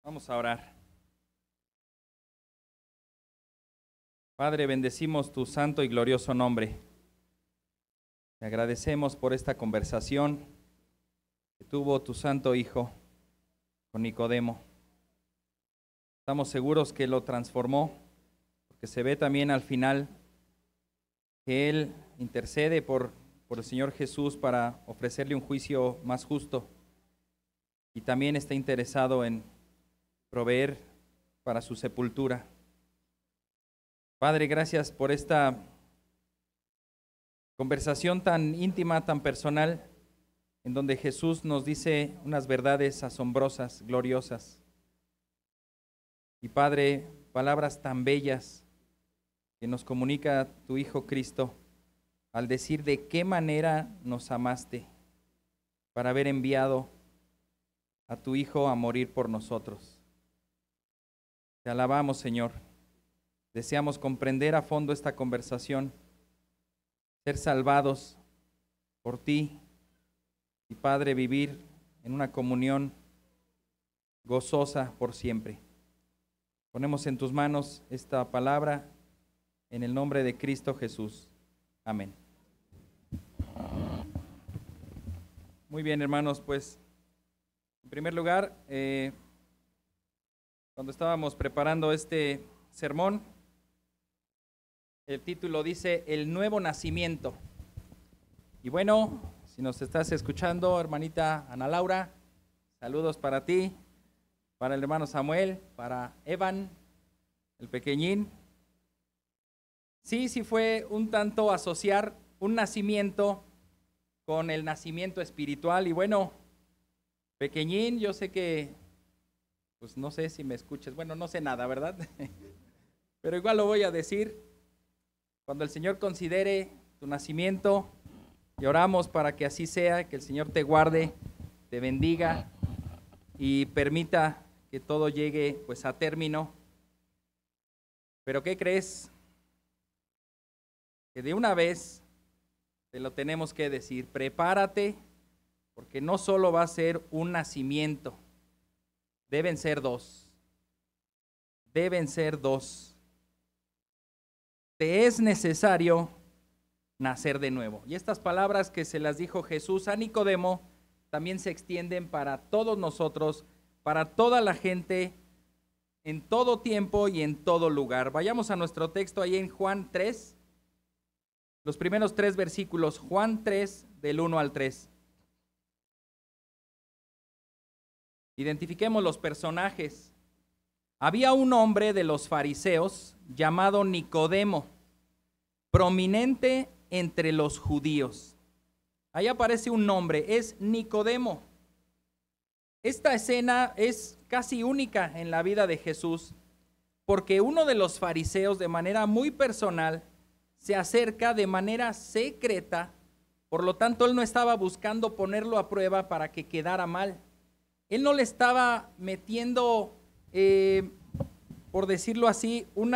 Vamos a orar. Padre, bendecimos tu santo y glorioso nombre. Te agradecemos por esta conversación que tuvo tu santo Hijo con Nicodemo. Estamos seguros que lo transformó, porque se ve también al final que Él intercede por el Señor Jesús para ofrecerle un juicio más justo. Y también está interesado en proveer para su sepultura. Padre, gracias por esta conversación tan íntima, tan personal, en donde Jesús nos dice unas verdades asombrosas, gloriosas. Y Padre, palabras tan bellas que nos comunica tu Hijo Cristo al decir de qué manera nos amaste para haber enviado a tu Hijo a morir por nosotros. Te alabamos, Señor. Deseamos comprender a fondo esta conversación, ser salvados por ti y, Padre, vivir en una comunión gozosa por siempre. Ponemos en tus manos esta palabra en el nombre de Cristo Jesús. Amén. Muy bien, hermanos, pues en primer lugar, cuando estábamos preparando este sermón, el título dice El Nuevo Nacimiento. Y bueno, si nos estás escuchando, hermanita Ana Laura, saludos para ti, para el hermano Samuel, para Evan, el pequeñín. Sí fue un tanto asociar un nacimiento con el nacimiento espiritual. Y bueno, pequeñín, yo sé que, pues no sé si me escuches, bueno, no sé nada, ¿verdad? Pero igual lo voy a decir. Cuando el Señor considere tu nacimiento, y oramos para que así sea, que el Señor te guarde, te bendiga y permita que todo llegue pues a término. Pero ¿qué crees? Que de una vez te lo tenemos que decir, prepárate, porque no solo va a ser un nacimiento, deben ser dos. Deben ser dos. Te es necesario nacer de nuevo. Y estas palabras que se las dijo Jesús a Nicodemo también se extienden para todos nosotros, para toda la gente, en todo tiempo y en todo lugar. Vayamos a nuestro texto ahí en Juan 3, los primeros 3 versículos, Juan 3, del 1 al 3. Identifiquemos los personajes. Había un hombre de los fariseos llamado Nicodemo, prominente entre los judíos. Ahí aparece un nombre, es Nicodemo. Esta escena es casi única en la vida de Jesús, porque uno de los fariseos, de manera muy personal, se acerca de manera secreta. Por lo tanto, él no estaba buscando ponerlo a prueba para que quedara mal. Él no le estaba metiendo, por decirlo así, un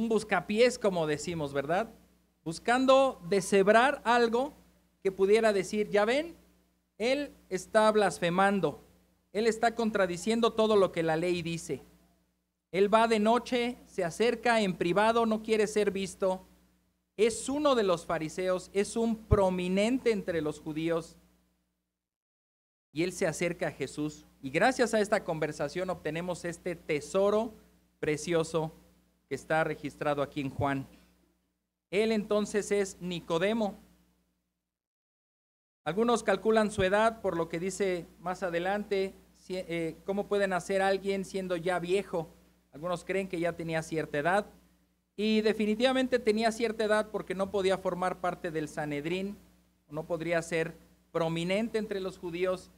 buscapiés, como decimos, ¿verdad? Buscando deshebrar algo que pudiera decir, ya ven, él está blasfemando, él está contradiciendo todo lo que la ley dice. Él va de noche, se acerca en privado, no quiere ser visto. Es uno de los fariseos, es un prominente entre los judíos. Y él se acerca a Jesús. Y gracias a esta conversación obtenemos este tesoro precioso que está registrado aquí en Juan. Él entonces es Nicodemo. Algunos calculan su edad por lo que dice más adelante, cómo puede nacer alguien siendo ya viejo. Algunos creen que ya tenía cierta edad, y definitivamente tenía cierta edad porque no podía formar parte del Sanedrín, no podría ser prominente entre los judíos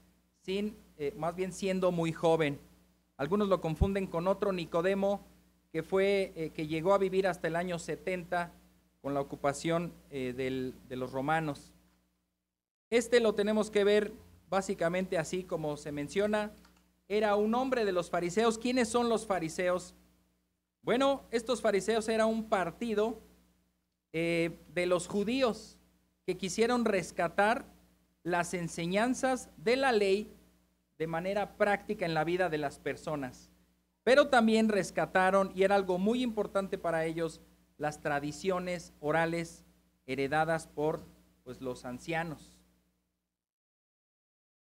más bien siendo muy joven. Algunos lo confunden con otro Nicodemo que llegó a vivir hasta el año 70 con la ocupación de los romanos. Este lo tenemos que ver básicamente así como se menciona. Era un hombre de los fariseos. ¿Quiénes son los fariseos? Bueno, estos fariseos era un partido de los judíos que quisieron rescatar las enseñanzas de la ley de manera práctica en la vida de las personas, pero también rescataron, y era algo muy importante para ellos, las tradiciones orales heredadas por pues, los ancianos.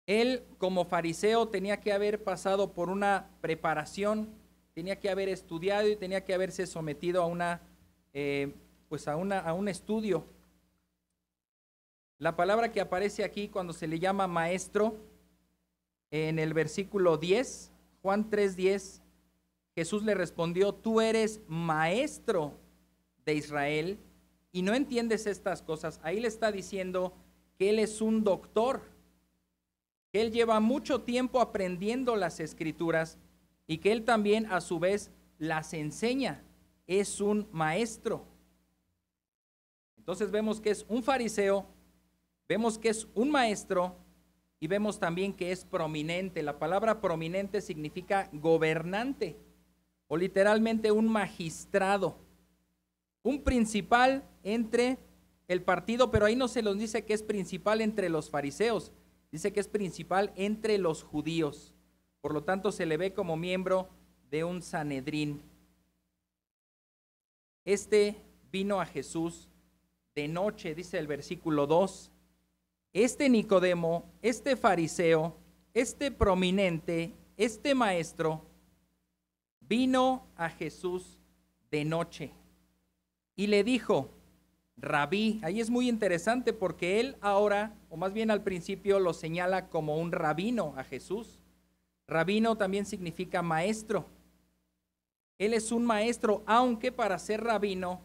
Él, como fariseo, tenía que haber pasado por una preparación, tenía que haber estudiado y tenía que haberse sometido a un estudio. La palabra que aparece aquí cuando se le llama maestro, en el versículo 10, Juan 3:10, Jesús le respondió: tú eres maestro de Israel y no entiendes estas cosas. Ahí le está diciendo que él es un doctor, que él lleva mucho tiempo aprendiendo las escrituras y que él también a su vez las enseña. Es un maestro. Entonces vemos que es un fariseo, vemos que es un maestro y vemos también que es prominente. La palabra prominente significa gobernante o literalmente un magistrado, un principal entre el partido, pero ahí no se nos dice que es principal entre los fariseos, dice que es principal entre los judíos. Por lo tanto, se le ve como miembro de un Sanedrín. Este vino a Jesús de noche, dice el versículo 2. Este Nicodemo, este fariseo, este prominente, este maestro, vino a Jesús de noche y le dijo: Rabí. Ahí es muy interesante porque él ahora, o más bien al principio, lo señala como un rabino a Jesús. Rabino también significa maestro. Él es un maestro, aunque para ser rabino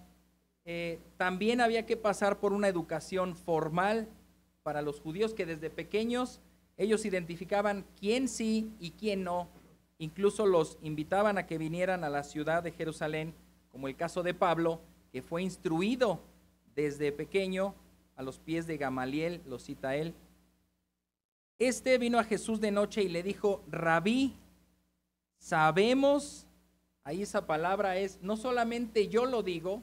también había que pasar por una educación formal para los judíos, que desde pequeños ellos identificaban quién sí y quién no. Incluso los invitaban a que vinieran a la ciudad de Jerusalén, como el caso de Pablo, que fue instruido desde pequeño a los pies de Gamaliel, lo cita él. Este vino a Jesús de noche y le dijo: Rabí, sabemos, ahí esa palabra es, no solamente yo lo digo,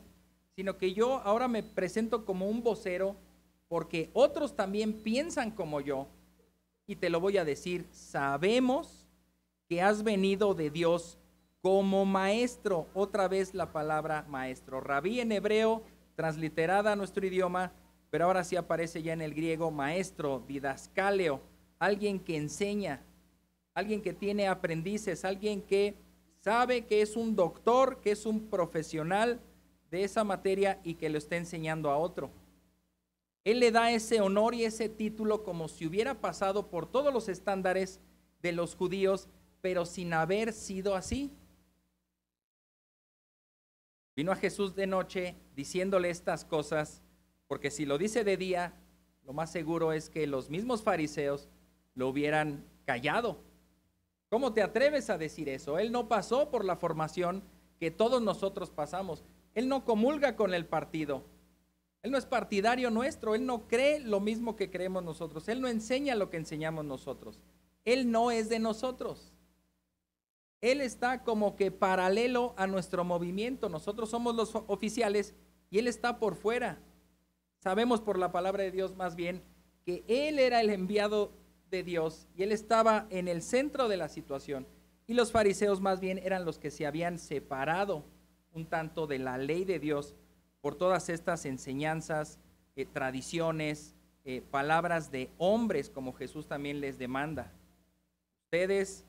sino que yo ahora me presento como un vocero, porque otros también piensan como yo, y te lo voy a decir: sabemos que has venido de Dios como maestro. Otra vez la palabra maestro. Rabí en hebreo, transliterada a nuestro idioma, pero ahora sí aparece ya en el griego maestro, didascaleo, alguien que enseña, alguien que tiene aprendices, alguien que sabe que es un doctor, que es un profesional de esa materia y que lo está enseñando a otro. Él le da ese honor y ese título como si hubiera pasado por todos los estándares de los judíos, pero sin haber sido así. Vino a Jesús de noche diciéndole estas cosas, porque si lo dice de día, lo más seguro es que los mismos fariseos lo hubieran callado. ¿Cómo te atreves a decir eso? Él no pasó por la formación que todos nosotros pasamos. Él no comulga con el partido. Él no es partidario nuestro. Él no cree lo mismo que creemos nosotros. Él no enseña lo que enseñamos nosotros. Él no es de nosotros. Él está como que paralelo a nuestro movimiento. Nosotros somos los oficiales y él está por fuera. Sabemos por la palabra de Dios más bien que él era el enviado de Dios y él estaba en el centro de la situación. Y los fariseos más bien eran los que se habían separado un tanto de la ley de Dios por todas estas enseñanzas, tradiciones, palabras de hombres, como Jesús también les demanda. Ustedes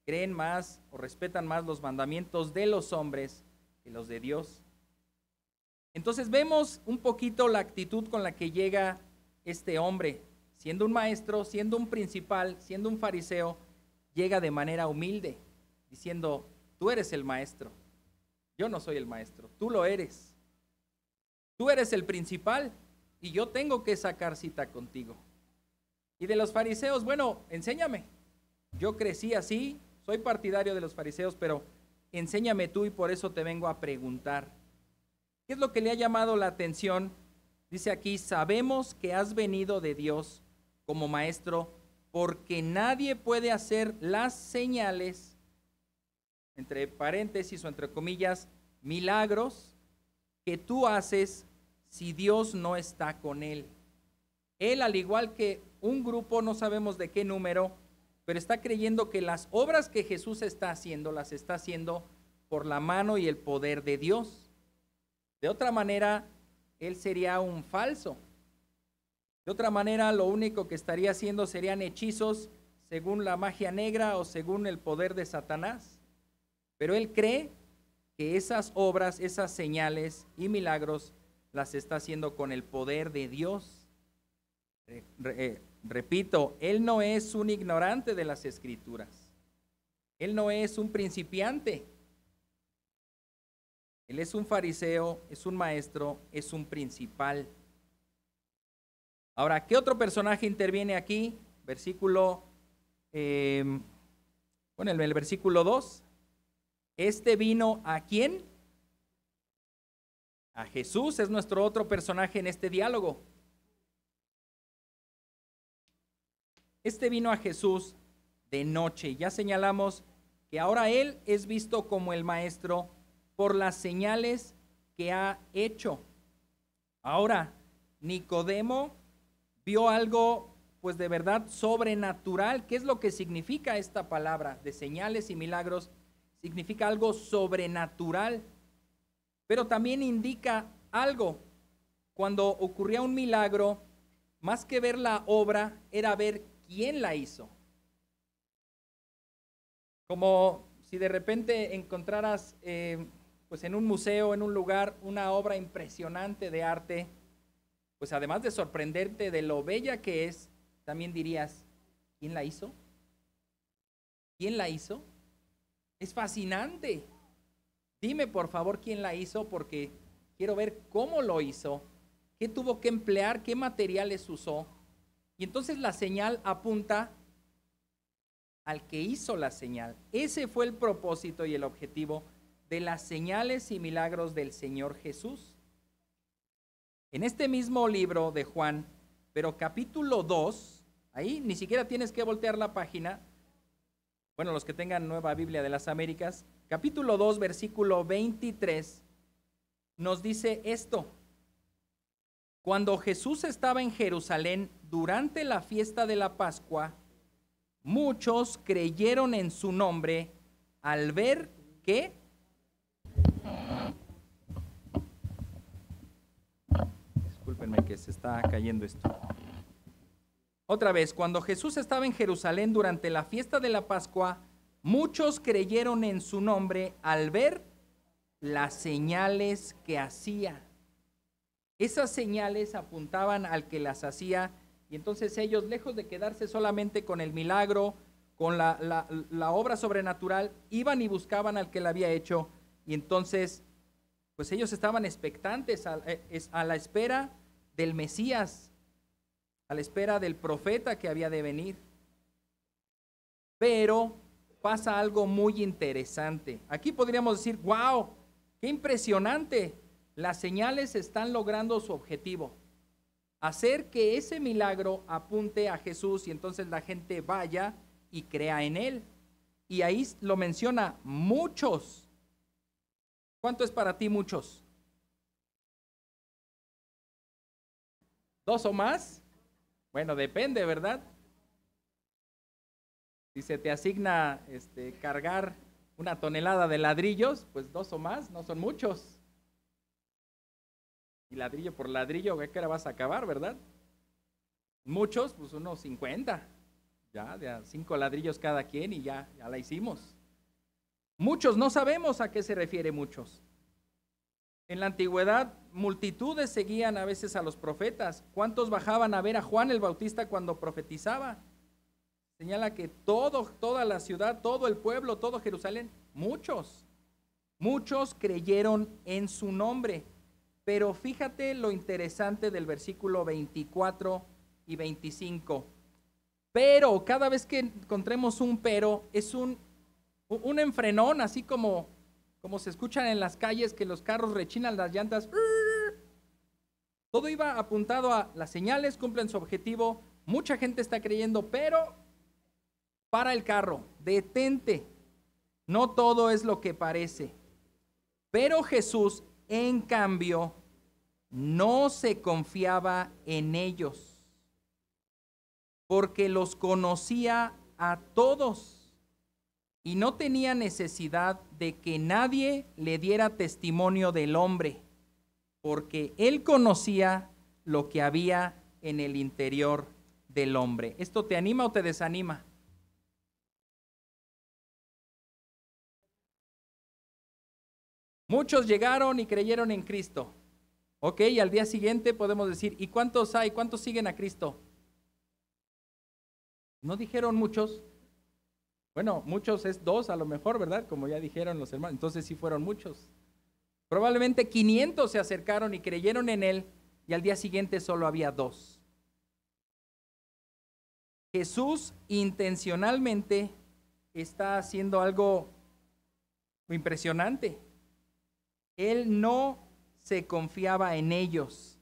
creen más o respetan más los mandamientos de los hombres que los de Dios. Entonces vemos un poquito la actitud con la que llega este hombre, siendo un maestro, siendo un principal, siendo un fariseo, llega de manera humilde, diciendo: tú eres el maestro, yo no soy el maestro, tú lo eres. Tú eres el principal y yo tengo que sacar cita contigo. Y de los fariseos, bueno, enséñame. Yo crecí así, soy partidario de los fariseos, pero enséñame tú y por eso te vengo a preguntar. ¿Qué es lo que le ha llamado la atención? Dice aquí: sabemos que has venido de Dios como maestro, porque nadie puede hacer las señales, entre paréntesis o entre comillas, milagros que tú haces si Dios no está con él. Él, al igual que un grupo, no sabemos de qué número, pero está creyendo que las obras que Jesús está haciendo, las está haciendo por la mano y el poder de Dios. De otra manera, él sería un falso. De otra manera, lo único que estaría haciendo serían hechizos según la magia negra o según el poder de Satanás. Pero él cree que esas obras, esas señales y milagros las está haciendo con el poder de Dios. Repito, él no es un ignorante de las Escrituras. Él no es un principiante. Él es un fariseo, es un maestro, es un principal. Ahora, ¿qué otro personaje interviene aquí? En el versículo 2. Este vino ¿a quién? A Jesús, es nuestro otro personaje en este diálogo. Este vino a Jesús de noche. Ya señalamos que ahora él es visto como el maestro por las señales que ha hecho. Ahora, Nicodemo vio algo, pues de verdad sobrenatural. ¿Qué es lo que significa esta palabra de señales y milagros? Significa algo sobrenatural, pero también indica algo. Cuando ocurría un milagro, más que ver la obra, era ver quién la hizo. Como si de repente encontraras pues en un museo, en un lugar, una obra impresionante de arte, pues además de sorprenderte de lo bella que es, también dirías, ¿quién la hizo? ¿Quién la hizo? Es fascinante. Dime por favor quién la hizo, porque quiero ver cómo lo hizo, qué tuvo que emplear, qué materiales usó. Y entonces la señal apunta al que hizo la señal. Ese fue el propósito y el objetivo de las señales y milagros del Señor Jesús. En este mismo libro de Juan, pero capítulo 2, ahí ni siquiera tienes que voltear la página. Bueno, los que tengan Nueva Biblia de las Américas, capítulo 2, versículo 23, nos dice esto. Cuando Jesús estaba en Jerusalén durante la fiesta de la Pascua, muchos creyeron en su nombre al ver que... Discúlpenme que se está cayendo esto. Otra vez, cuando Jesús estaba en Jerusalén durante la fiesta de la Pascua, muchos creyeron en su nombre al ver las señales que hacía. Esas señales apuntaban al que las hacía, y entonces ellos, lejos de quedarse solamente con el milagro, con la obra sobrenatural, iban y buscaban al que la había hecho, y entonces pues ellos estaban expectantes a la espera del Mesías, a la espera del profeta que había de venir. Pero pasa algo muy interesante. Aquí podríamos decir, wow, qué impresionante. Las señales están logrando su objetivo, hacer que ese milagro apunte a Jesús y entonces la gente vaya y crea en él. Y ahí lo menciona, muchos. ¿Cuánto es para ti muchos? ¿2 o más? Bueno, depende, ¿verdad? Si se te asigna cargar 1 tonelada de ladrillos, pues 2 o más, no son muchos. Y ladrillo por ladrillo, ¿qué hora vas a acabar, verdad? Muchos, pues unos 50. Ya, de 5 ladrillos cada quien y ya la hicimos. Muchos, no sabemos a qué se refiere muchos. En la antigüedad, multitudes seguían a veces a los profetas. ¿Cuántos bajaban a ver a Juan el Bautista cuando profetizaba? Señala que toda la ciudad, todo el pueblo, todo Jerusalén, muchos creyeron en su nombre. Pero fíjate lo interesante del versículo 24 y 25. Pero, cada vez que encontremos un pero, es un enfrenón, así como se escuchan en las calles que los carros rechinan las llantas. Todo iba apuntado a las señales, cumplen su objetivo. Mucha gente está creyendo, pero para el carro, detente. No todo es lo que parece. Pero Jesús, en cambio, no se confiaba en ellos, porque los conocía a todos y no tenía necesidad de que nadie le diera testimonio del hombre, porque él conocía lo que había en el interior del hombre. ¿Esto te anima o te desanima? Muchos llegaron y creyeron en Cristo. Ok, y al día siguiente podemos decir, ¿y cuántos hay? ¿Cuántos siguen a Cristo? ¿No dijeron muchos? Bueno, muchos es 2 a lo mejor, ¿verdad? Como ya dijeron los hermanos, entonces sí fueron muchos. Probablemente 500 se acercaron y creyeron en él, y al día siguiente solo había 2. Jesús intencionalmente está haciendo algo impresionante. Él no se confiaba en ellos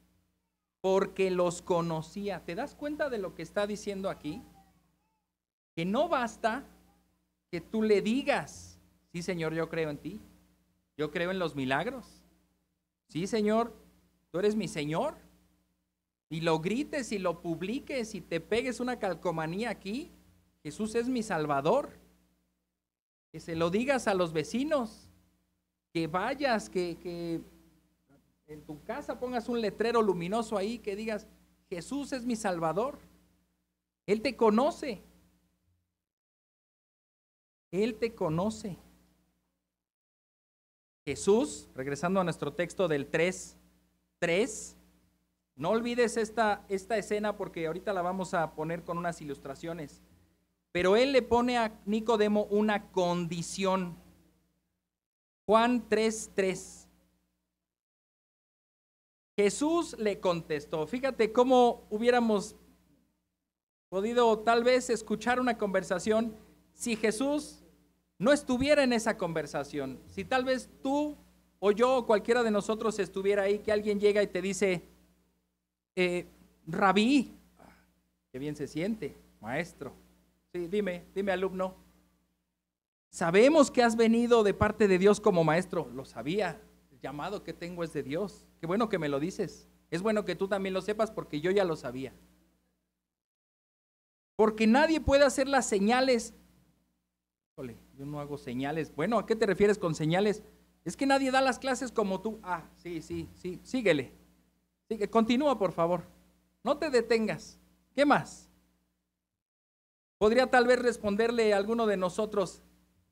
porque los conocía. ¿Te das cuenta de lo que está diciendo aquí? Que no basta que tú le digas, sí, Señor, yo creo en ti, yo creo en los milagros, sí, Señor, tú eres mi Señor, y lo grites y lo publiques y te pegues una calcomanía aquí, Jesús es mi Salvador, que se lo digas a los vecinos, que vayas, que en tu casa pongas un letrero luminoso ahí que digas, Jesús es mi Salvador, Él te conoce. Él te conoce. Jesús, regresando a nuestro texto del 3:3, no olvides esta escena porque ahorita la vamos a poner con unas ilustraciones. Pero él le pone a Nicodemo una condición. Juan 3:3. Jesús le contestó. Fíjate cómo hubiéramos podido tal vez escuchar una conversación si Jesús no estuviera en esa conversación. Si tal vez tú o yo o cualquiera de nosotros estuviera ahí, que alguien llega y te dice, Rabí, qué bien se siente, maestro. Sí, dime alumno. Sabemos que has venido de parte de Dios como maestro. Lo sabía, el llamado que tengo es de Dios. Qué bueno que me lo dices. Es bueno que tú también lo sepas porque yo ya lo sabía. Porque nadie puede hacer las señales. Híjole, yo no hago señales. Bueno, ¿a qué te refieres con señales? Es que nadie da las clases como tú. Ah, sí, síguele. Continúa, por favor. No te detengas. ¿Qué más? Podría tal vez responderle a alguno de nosotros.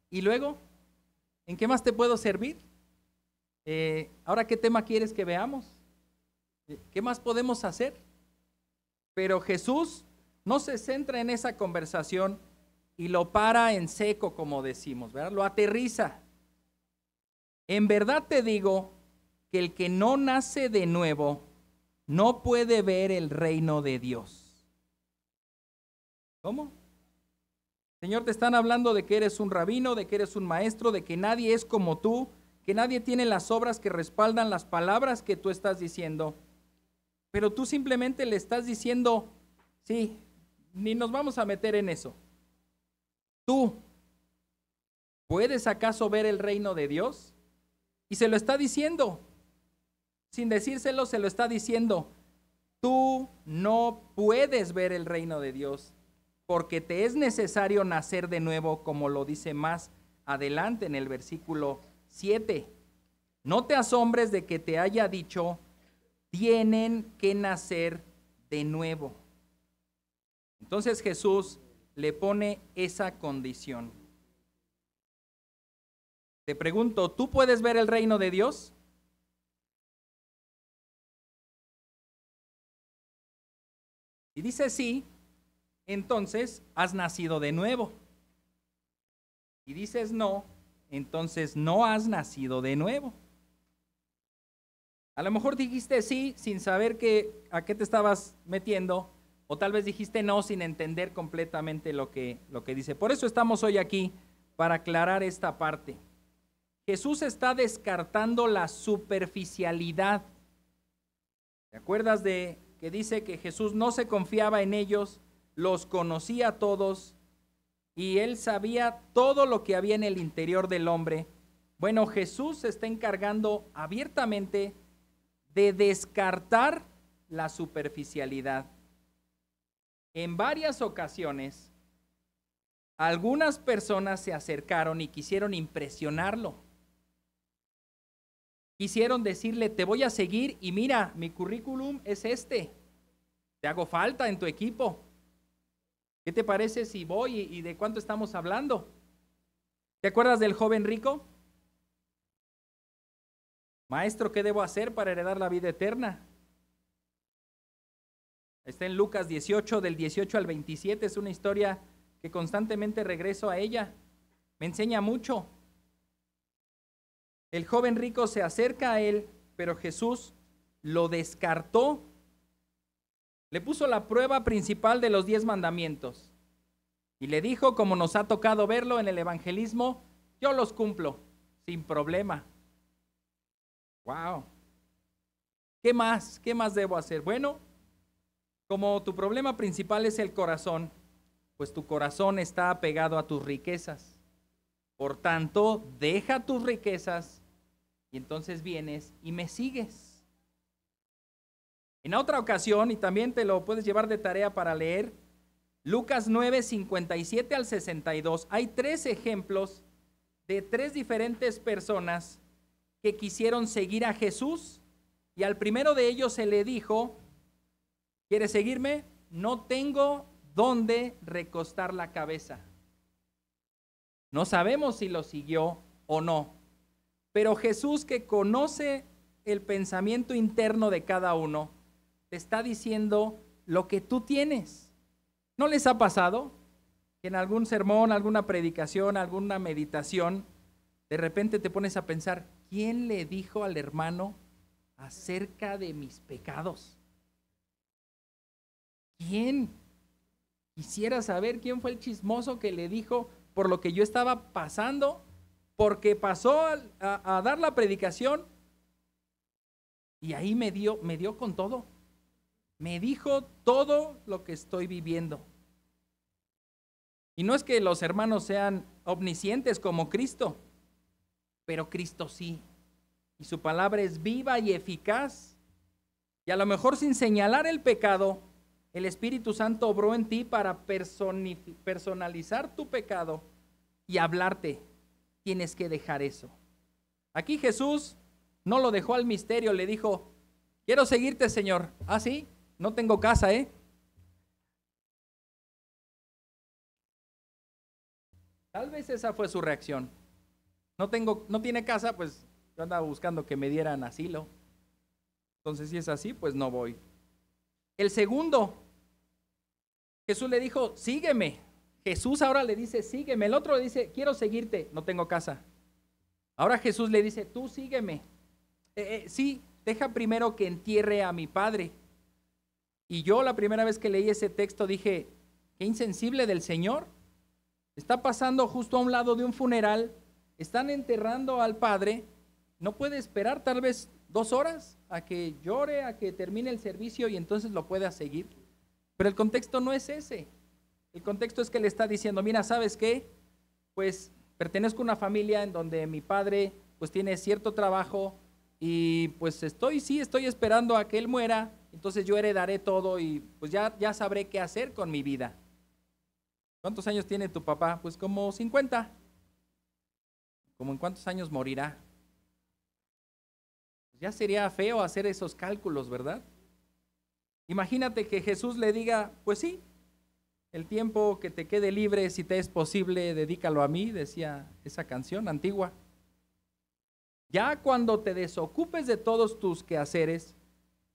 ¿Y luego? ¿En qué más te puedo servir? Ahora, ¿qué tema quieres que veamos? ¿Qué más podemos hacer? Pero Jesús no se centra en esa conversación y lo para en seco, como decimos, ¿verdad? Lo aterriza. En verdad te digo que el que no nace de nuevo no puede ver el reino de Dios. ¿Cómo? Señor, te están hablando de que eres un rabino, de que eres un maestro, de que nadie es como tú, que nadie tiene las obras que respaldan las palabras que tú estás diciendo. Pero tú simplemente le estás diciendo, sí, ni nos vamos a meter en eso. ¿Tú puedes acaso ver el reino de Dios? Y se lo está diciendo, sin decírselo, se lo está diciendo. Tú no puedes ver el reino de Dios porque te es necesario nacer de nuevo, como lo dice más adelante en el versículo 7. No te asombres de que te haya dicho, tienen que nacer de nuevo. Entonces Jesús le pone esa condición. Te pregunto, ¿tú puedes ver el reino de Dios? Si dices sí, entonces has nacido de nuevo. Si dices no, entonces no has nacido de nuevo. A lo mejor dijiste sí sin saber a qué te estabas metiendo, o tal vez dijiste no sin entender completamente lo que dice. Por eso estamos hoy aquí, para aclarar esta parte. Jesús está descartando la superficialidad. ¿Te acuerdas de que dice que Jesús no se confiaba en ellos, los conocía a todos y él sabía todo lo que había en el interior del hombre? Bueno, Jesús se está encargando abiertamente de descartar la superficialidad. En varias ocasiones, algunas personas se acercaron y quisieron impresionarlo. Quisieron decirle, te voy a seguir y mira, mi currículum es este. Te hago falta en tu equipo. ¿Qué te parece si voy y de cuánto estamos hablando? ¿Te acuerdas del joven rico? Maestro, ¿qué debo hacer para heredar la vida eterna? Está en Lucas 18, del 18 al 27. Es una historia que constantemente regreso a ella. Me enseña mucho. El joven rico se acerca a él, pero Jesús lo descartó. Le puso la prueba principal de los 10 mandamientos. Y le dijo, como nos ha tocado verlo en el evangelismo, yo los cumplo, sin problema. Wow. ¿Qué más? ¿Qué más debo hacer? Bueno, como tu problema principal es el corazón, pues tu corazón está apegado a tus riquezas. Por tanto, deja tus riquezas y entonces vienes y me sigues. En otra ocasión, y también te lo puedes llevar de tarea para leer, Lucas 9, 57 al 62, hay 3 ejemplos de 3 diferentes personas que quisieron seguir a Jesús, y al primero de ellos se le dijo, ¿quieres seguirme? No tengo dónde recostar la cabeza. No sabemos si lo siguió o no, pero Jesús, que conoce el pensamiento interno de cada uno, te está diciendo lo que tú tienes. ¿No les ha pasado que en algún sermón, alguna predicación, alguna meditación, de repente te pones a pensar, ¿quién le dijo al hermano acerca de mis pecados? ¿Quién? Quisiera saber quién fue el chismoso que le dijo por lo que yo estaba pasando, porque pasó a dar la predicación y ahí me dio con todo. Me dijo todo lo que estoy viviendo. Y no es que los hermanos sean omniscientes como Cristo, pero Cristo sí. Y su palabra es viva y eficaz. Y a lo mejor sin señalar el pecado, el Espíritu Santo obró en ti para personalizar tu pecado y hablarte. Tienes que dejar eso. Aquí Jesús no lo dejó al misterio, le dijo, quiero seguirte, Señor. ¿Ah, sí? No tengo casa, ¿eh? Tal vez esa fue su reacción. No tiene casa, pues yo andaba buscando que me dieran asilo. Entonces, si es así, pues no voy. El segundo, Jesús le dijo, sígueme. Jesús ahora le dice, sígueme. El otro le dice, quiero seguirte, no tengo casa. Ahora Jesús le dice, tú sígueme. Sí, deja primero que entierre a mi padre. Y yo la primera vez que leí ese texto dije, qué insensible del Señor. Está pasando justo a un lado de un funeral, están enterrando al padre, no puede esperar tal vez 2 horas a que llore, a que termine el servicio y entonces lo pueda seguir. Pero el contexto no es ese. El contexto es que le está diciendo, mira, ¿sabes qué? Pues pertenezco a una familia en donde mi padre pues tiene cierto trabajo y pues estoy esperando a que él muera, entonces yo heredaré todo y pues ya sabré qué hacer con mi vida. ¿Cuántos años tiene tu papá? Pues como 50. ¿Cómo en cuántos años morirá? Ya sería feo hacer esos cálculos, ¿verdad? Imagínate que Jesús le diga, pues sí, el tiempo que te quede libre, si te es posible, dedícalo a mí, decía esa canción antigua. Ya cuando te desocupes de todos tus quehaceres,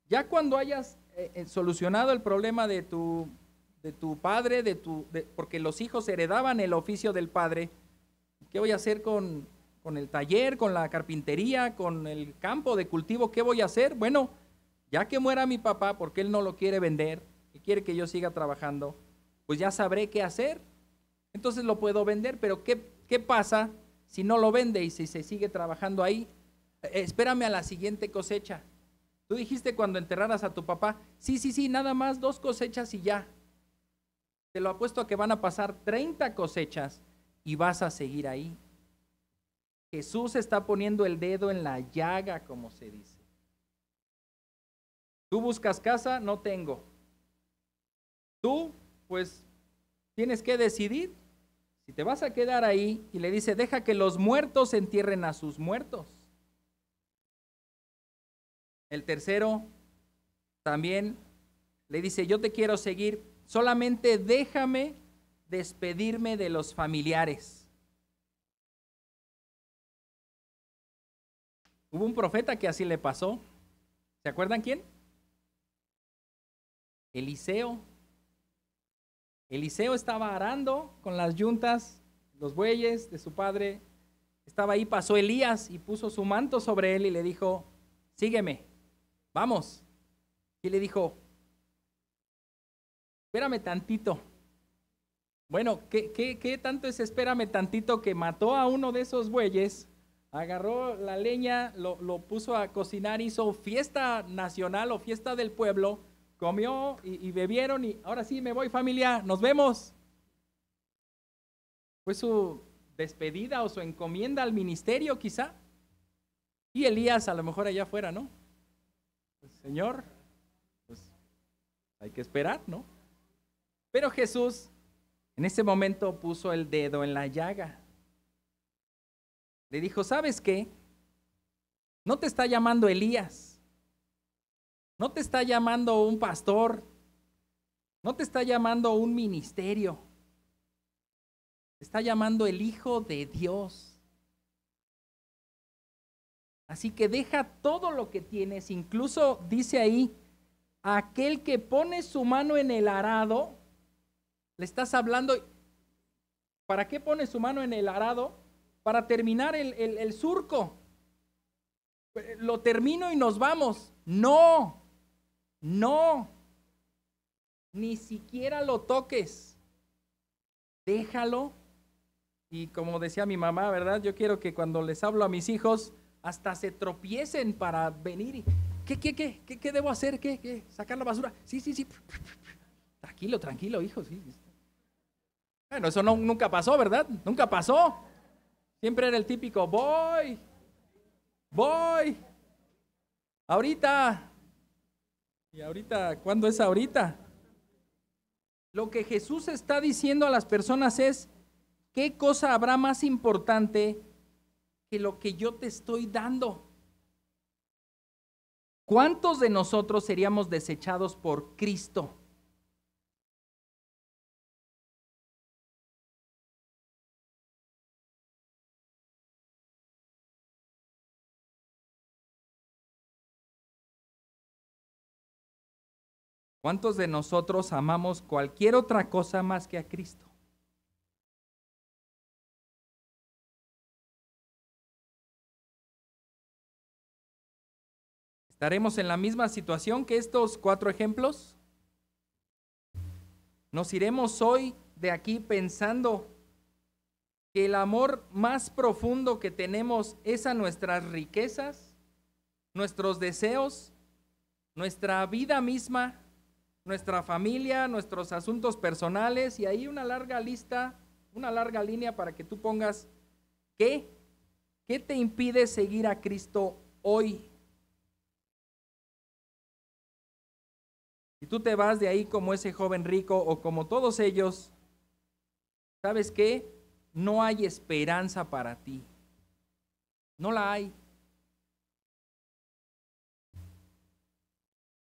ya cuando hayas solucionado el problema de tu padre, porque los hijos heredaban el oficio del padre, ¿qué voy a hacer con el taller, con la carpintería, con el campo de cultivo? ¿Qué voy a hacer? Bueno, ya que muera mi papá, porque él no lo quiere vender y quiere que yo siga trabajando, pues ya sabré qué hacer. Entonces lo puedo vender, pero ¿qué pasa si no lo vende y si se sigue trabajando ahí? Espérame a la siguiente cosecha. Tú dijiste cuando enterraras a tu papá, sí, nada más 2 cosechas y ya. Te lo apuesto a que van a pasar 30 cosechas y vas a seguir ahí. Jesús está poniendo el dedo en la llaga, como se dice. Tú buscas casa, no tengo. Tú, pues, tienes que decidir Si te vas a quedar ahí, y le dice, deja que los muertos entierren a sus muertos. El tercero también le dice, yo te quiero seguir, solamente déjame despedirme de los familiares. Hubo un profeta que así le pasó. ¿Se acuerdan quién? Eliseo. Eliseo estaba arando con las yuntas, los bueyes de su padre. Estaba ahí, pasó Elías y puso su manto sobre él y le dijo, sígueme, vamos. Y le dijo, espérame tantito. Bueno, ¿qué tanto es espérame tantito que mató a uno de esos bueyes? Agarró la leña, lo puso a cocinar, hizo fiesta nacional o fiesta del pueblo, comió y bebieron y ahora sí me voy familia, nos vemos. Fue su despedida o su encomienda al ministerio quizá. Y Elías a lo mejor allá afuera, ¿no? Pues, Señor, pues hay que esperar, ¿no? Pero Jesús en ese momento puso el dedo en la llaga. Le dijo, ¿sabes qué? No te está llamando Elías. No te está llamando un pastor. No te está llamando un ministerio. Te está llamando el Hijo de Dios. Así que deja todo lo que tienes. Incluso dice ahí, aquel que pone su mano en el arado, le estás hablando, ¿para qué pone su mano en el arado? Para terminar el surco. Lo termino y nos vamos. No, no, ni siquiera lo toques. Déjalo. Y como decía mi mamá, ¿verdad? Yo quiero que cuando les hablo a mis hijos, hasta se tropiecen para venir. ¿Qué debo hacer? ¿Qué? ¿Sacar la basura? Sí. Tranquilo, hijo. Sí. Bueno, eso nunca pasó, ¿verdad? Nunca pasó. Siempre era el típico, voy. Ahorita. ¿Y ahorita? ¿Cuándo es ahorita? Lo que Jesús está diciendo a las personas es, ¿qué cosa habrá más importante que lo que yo te estoy dando? ¿Cuántos de nosotros seríamos desechados por Cristo? ¿Cuántos de nosotros amamos cualquier otra cosa más que a Cristo? ¿Estaremos en la misma situación que estos 4 ejemplos? ¿Nos iremos hoy de aquí pensando que el amor más profundo que tenemos es a nuestras riquezas, nuestros deseos, nuestra vida misma, nuestra familia, nuestros asuntos personales, y ahí una larga lista, una larga línea para que tú pongas qué te impide seguir a Cristo hoy? Si tú te vas de ahí como ese joven rico o como todos ellos, ¿sabes qué? No hay esperanza para ti. No la hay.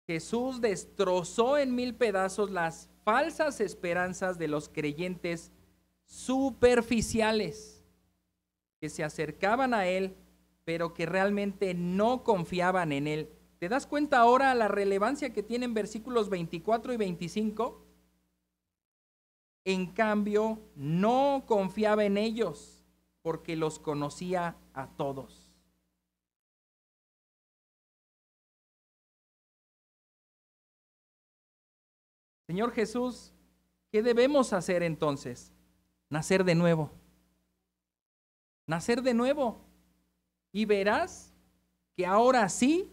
Jesús destrozó en 1000 pedazos las falsas esperanzas de los creyentes superficiales que se acercaban a Él, pero que realmente no confiaban en Él. ¿Te das cuenta ahora la relevancia que tienen versículos 24 y 25? En cambio, no confiaba en ellos porque los conocía a todos. Señor Jesús, ¿qué debemos hacer entonces? Nacer de nuevo. Nacer de nuevo. Y verás que ahora sí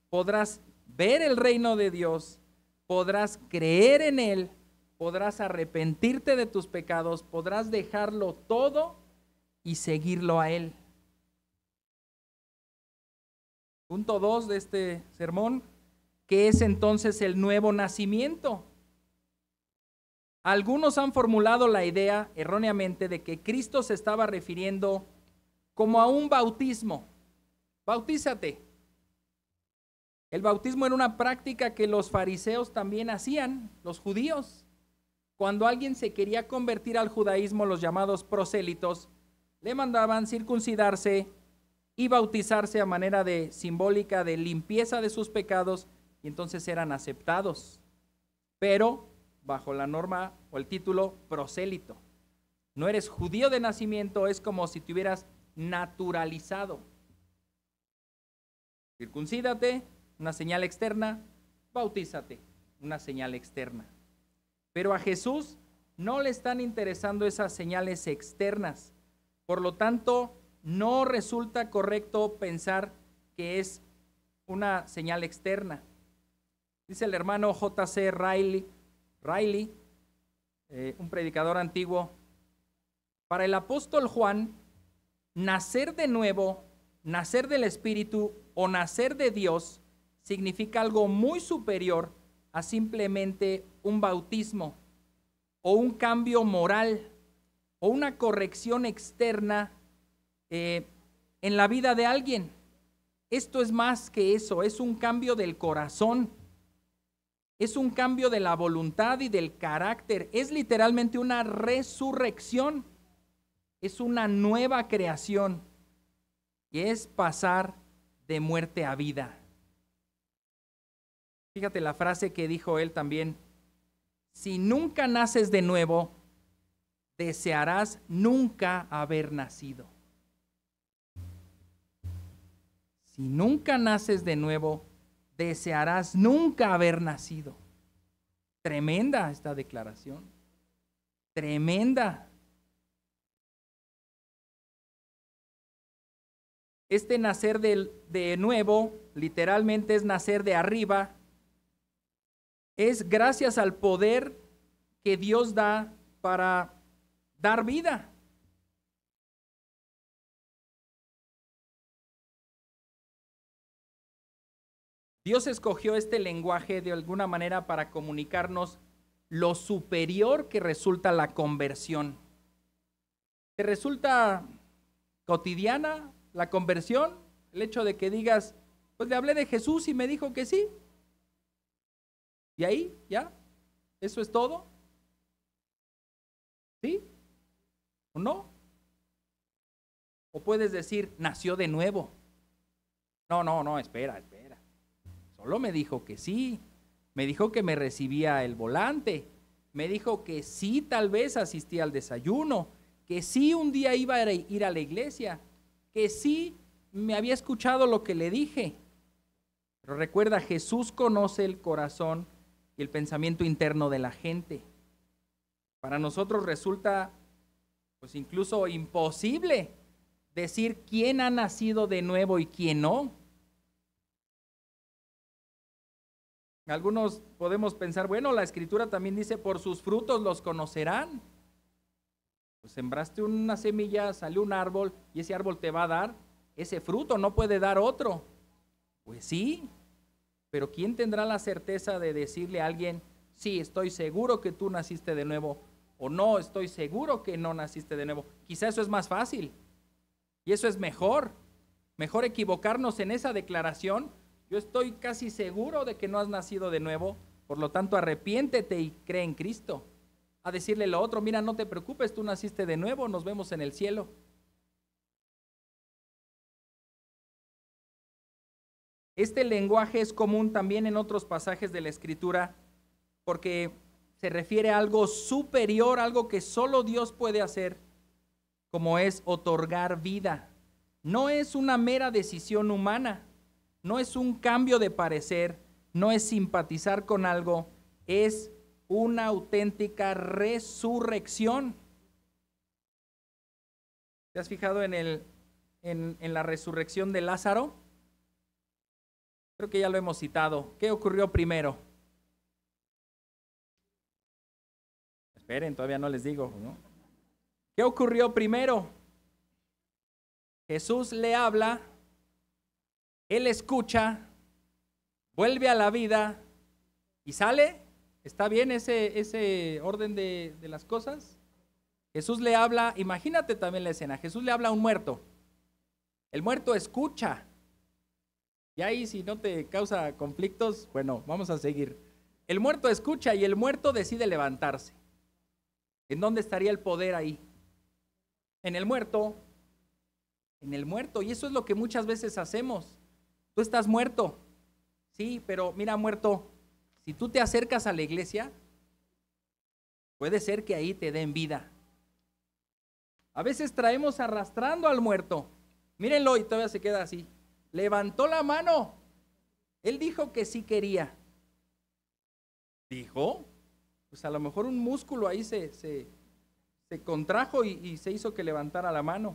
podrás ver el reino de Dios, podrás creer en Él, podrás arrepentirte de tus pecados, podrás dejarlo todo y seguirlo a Él. Punto 2 de este sermón, ¿qué es entonces el nuevo nacimiento? Algunos han formulado la idea erróneamente de que Cristo se estaba refiriendo como a un bautismo. Bautízate. El bautismo era una práctica que los fariseos también hacían, los judíos. Cuando alguien se quería convertir al judaísmo, los llamados prosélitos, le mandaban circuncidarse y bautizarse a manera de simbólica de limpieza de sus pecados, y entonces eran aceptados. Pero bajo la norma o el título prosélito. No eres judío de nacimiento, es como si te hubieras naturalizado. Circuncídate, una señal externa, bautízate, una señal externa. Pero a Jesús no le están interesando esas señales externas. Por lo tanto, no resulta correcto pensar que es una señal externa. Dice el hermano J.C. Riley, un predicador antiguo, para el apóstol Juan, nacer de nuevo, nacer del Espíritu o nacer de Dios significa algo muy superior a simplemente un bautismo o un cambio moral o una corrección externa en la vida de alguien. Esto es más que eso, es un cambio del corazón, es un cambio de la voluntad y del carácter, es literalmente una resurrección, es una nueva creación y es pasar de muerte a vida. Fíjate la frase que dijo él también: si nunca naces de nuevo, desearás nunca haber nacido. Si nunca naces de nuevo, desearás nunca haber nacido. Tremenda esta declaración. Tremenda. Este nacer de nuevo, literalmente es nacer de arriba, es gracias al poder que Dios da para dar vida. Dios escogió este lenguaje de alguna manera para comunicarnos lo superior que resulta la conversión. ¿Te resulta cotidiana la conversión? El hecho de que digas, pues le hablé de Jesús y me dijo que sí. ¿Y ahí? ¿Ya? ¿Eso es todo? ¿Sí? ¿O no? ¿O puedes decir, nació de nuevo? No, espera. Solo me dijo que sí. Me dijo que me recibía el volante. Me dijo que sí, tal vez asistía al desayuno. Que sí, un día iba a ir a la iglesia. Que sí, me había escuchado lo que le dije. Pero recuerda, Jesús conoce el corazón y el pensamiento interno de la gente. Para nosotros resulta, pues incluso imposible decir quién ha nacido de nuevo y quién no. Algunos podemos pensar, bueno, la Escritura también dice, por sus frutos los conocerán. Pues sembraste una semilla, salió un árbol y ese árbol te va a dar ese fruto, no puede dar otro. Pues sí, pero ¿quién tendrá la certeza de decirle a alguien, sí, estoy seguro que tú naciste de nuevo, o no, estoy seguro que no naciste de nuevo? Quizá eso es más fácil y eso es mejor equivocarnos en esa declaración. Yo estoy casi seguro de que no has nacido de nuevo, por lo tanto arrepiéntete y cree en Cristo. A decirle lo otro, mira, no te preocupes, tú naciste de nuevo, nos vemos en el cielo. Este lenguaje es común también en otros pasajes de la Escritura porque se refiere a algo superior, algo que solo Dios puede hacer, como es otorgar vida. No es una mera decisión humana, no es un cambio de parecer, no es simpatizar con algo, es una auténtica resurrección. ¿Te has fijado en la resurrección de Lázaro? Creo que ya lo hemos citado. ¿Qué ocurrió primero? Esperen, todavía no les digo, ¿no? ¿Qué ocurrió primero? Jesús le habla, él escucha, vuelve a la vida y sale. ¿Está bien ese orden de las cosas? Jesús le habla, imagínate también la escena, Jesús le habla a un muerto. El muerto escucha. Y ahí si no te causa conflictos, bueno, vamos a seguir. El muerto escucha y el muerto decide levantarse. ¿En dónde estaría el poder ahí? En el muerto. En el muerto. Y eso es lo que muchas veces hacemos. Tú estás muerto. Sí, pero mira, muerto, si tú te acercas a la iglesia, puede ser que ahí te den vida. A veces traemos arrastrando al muerto. Mírenlo y todavía se queda así. Levantó la mano. Él dijo que sí quería. ¿Dijo? Pues a lo mejor un músculo ahí se contrajo y se hizo que levantara la mano.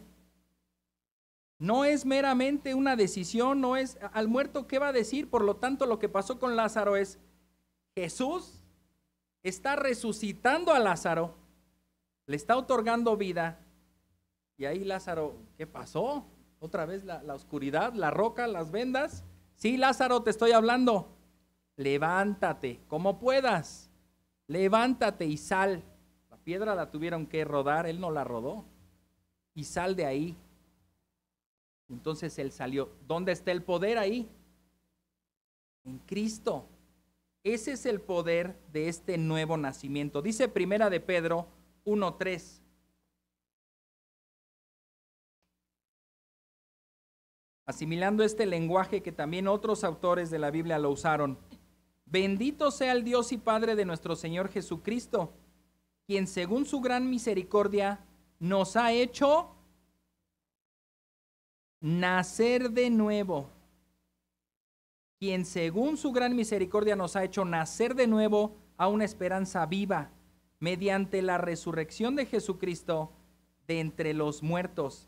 No es meramente una decisión, no es al muerto qué va a decir. Por lo tanto, lo que pasó con Lázaro es, Jesús está resucitando a Lázaro, le está otorgando vida, y ahí Lázaro, ¿qué pasó? Otra vez la oscuridad, la roca, las vendas. Sí, Lázaro, te estoy hablando. Levántate, como puedas. Levántate y sal. La piedra la tuvieron que rodar, él no la rodó. Y sal de ahí. Entonces él salió. ¿Dónde está el poder ahí? En Cristo. Ese es el poder de este nuevo nacimiento. Dice Primera de Pedro 1:3. Asimilando este lenguaje que también otros autores de la Biblia lo usaron. Bendito sea el Dios y Padre de nuestro Señor Jesucristo, quien según su gran misericordia nos ha hecho nacer de nuevo. Quien según su gran misericordia nos ha hecho nacer de nuevo a una esperanza viva, mediante la resurrección de Jesucristo de entre los muertos.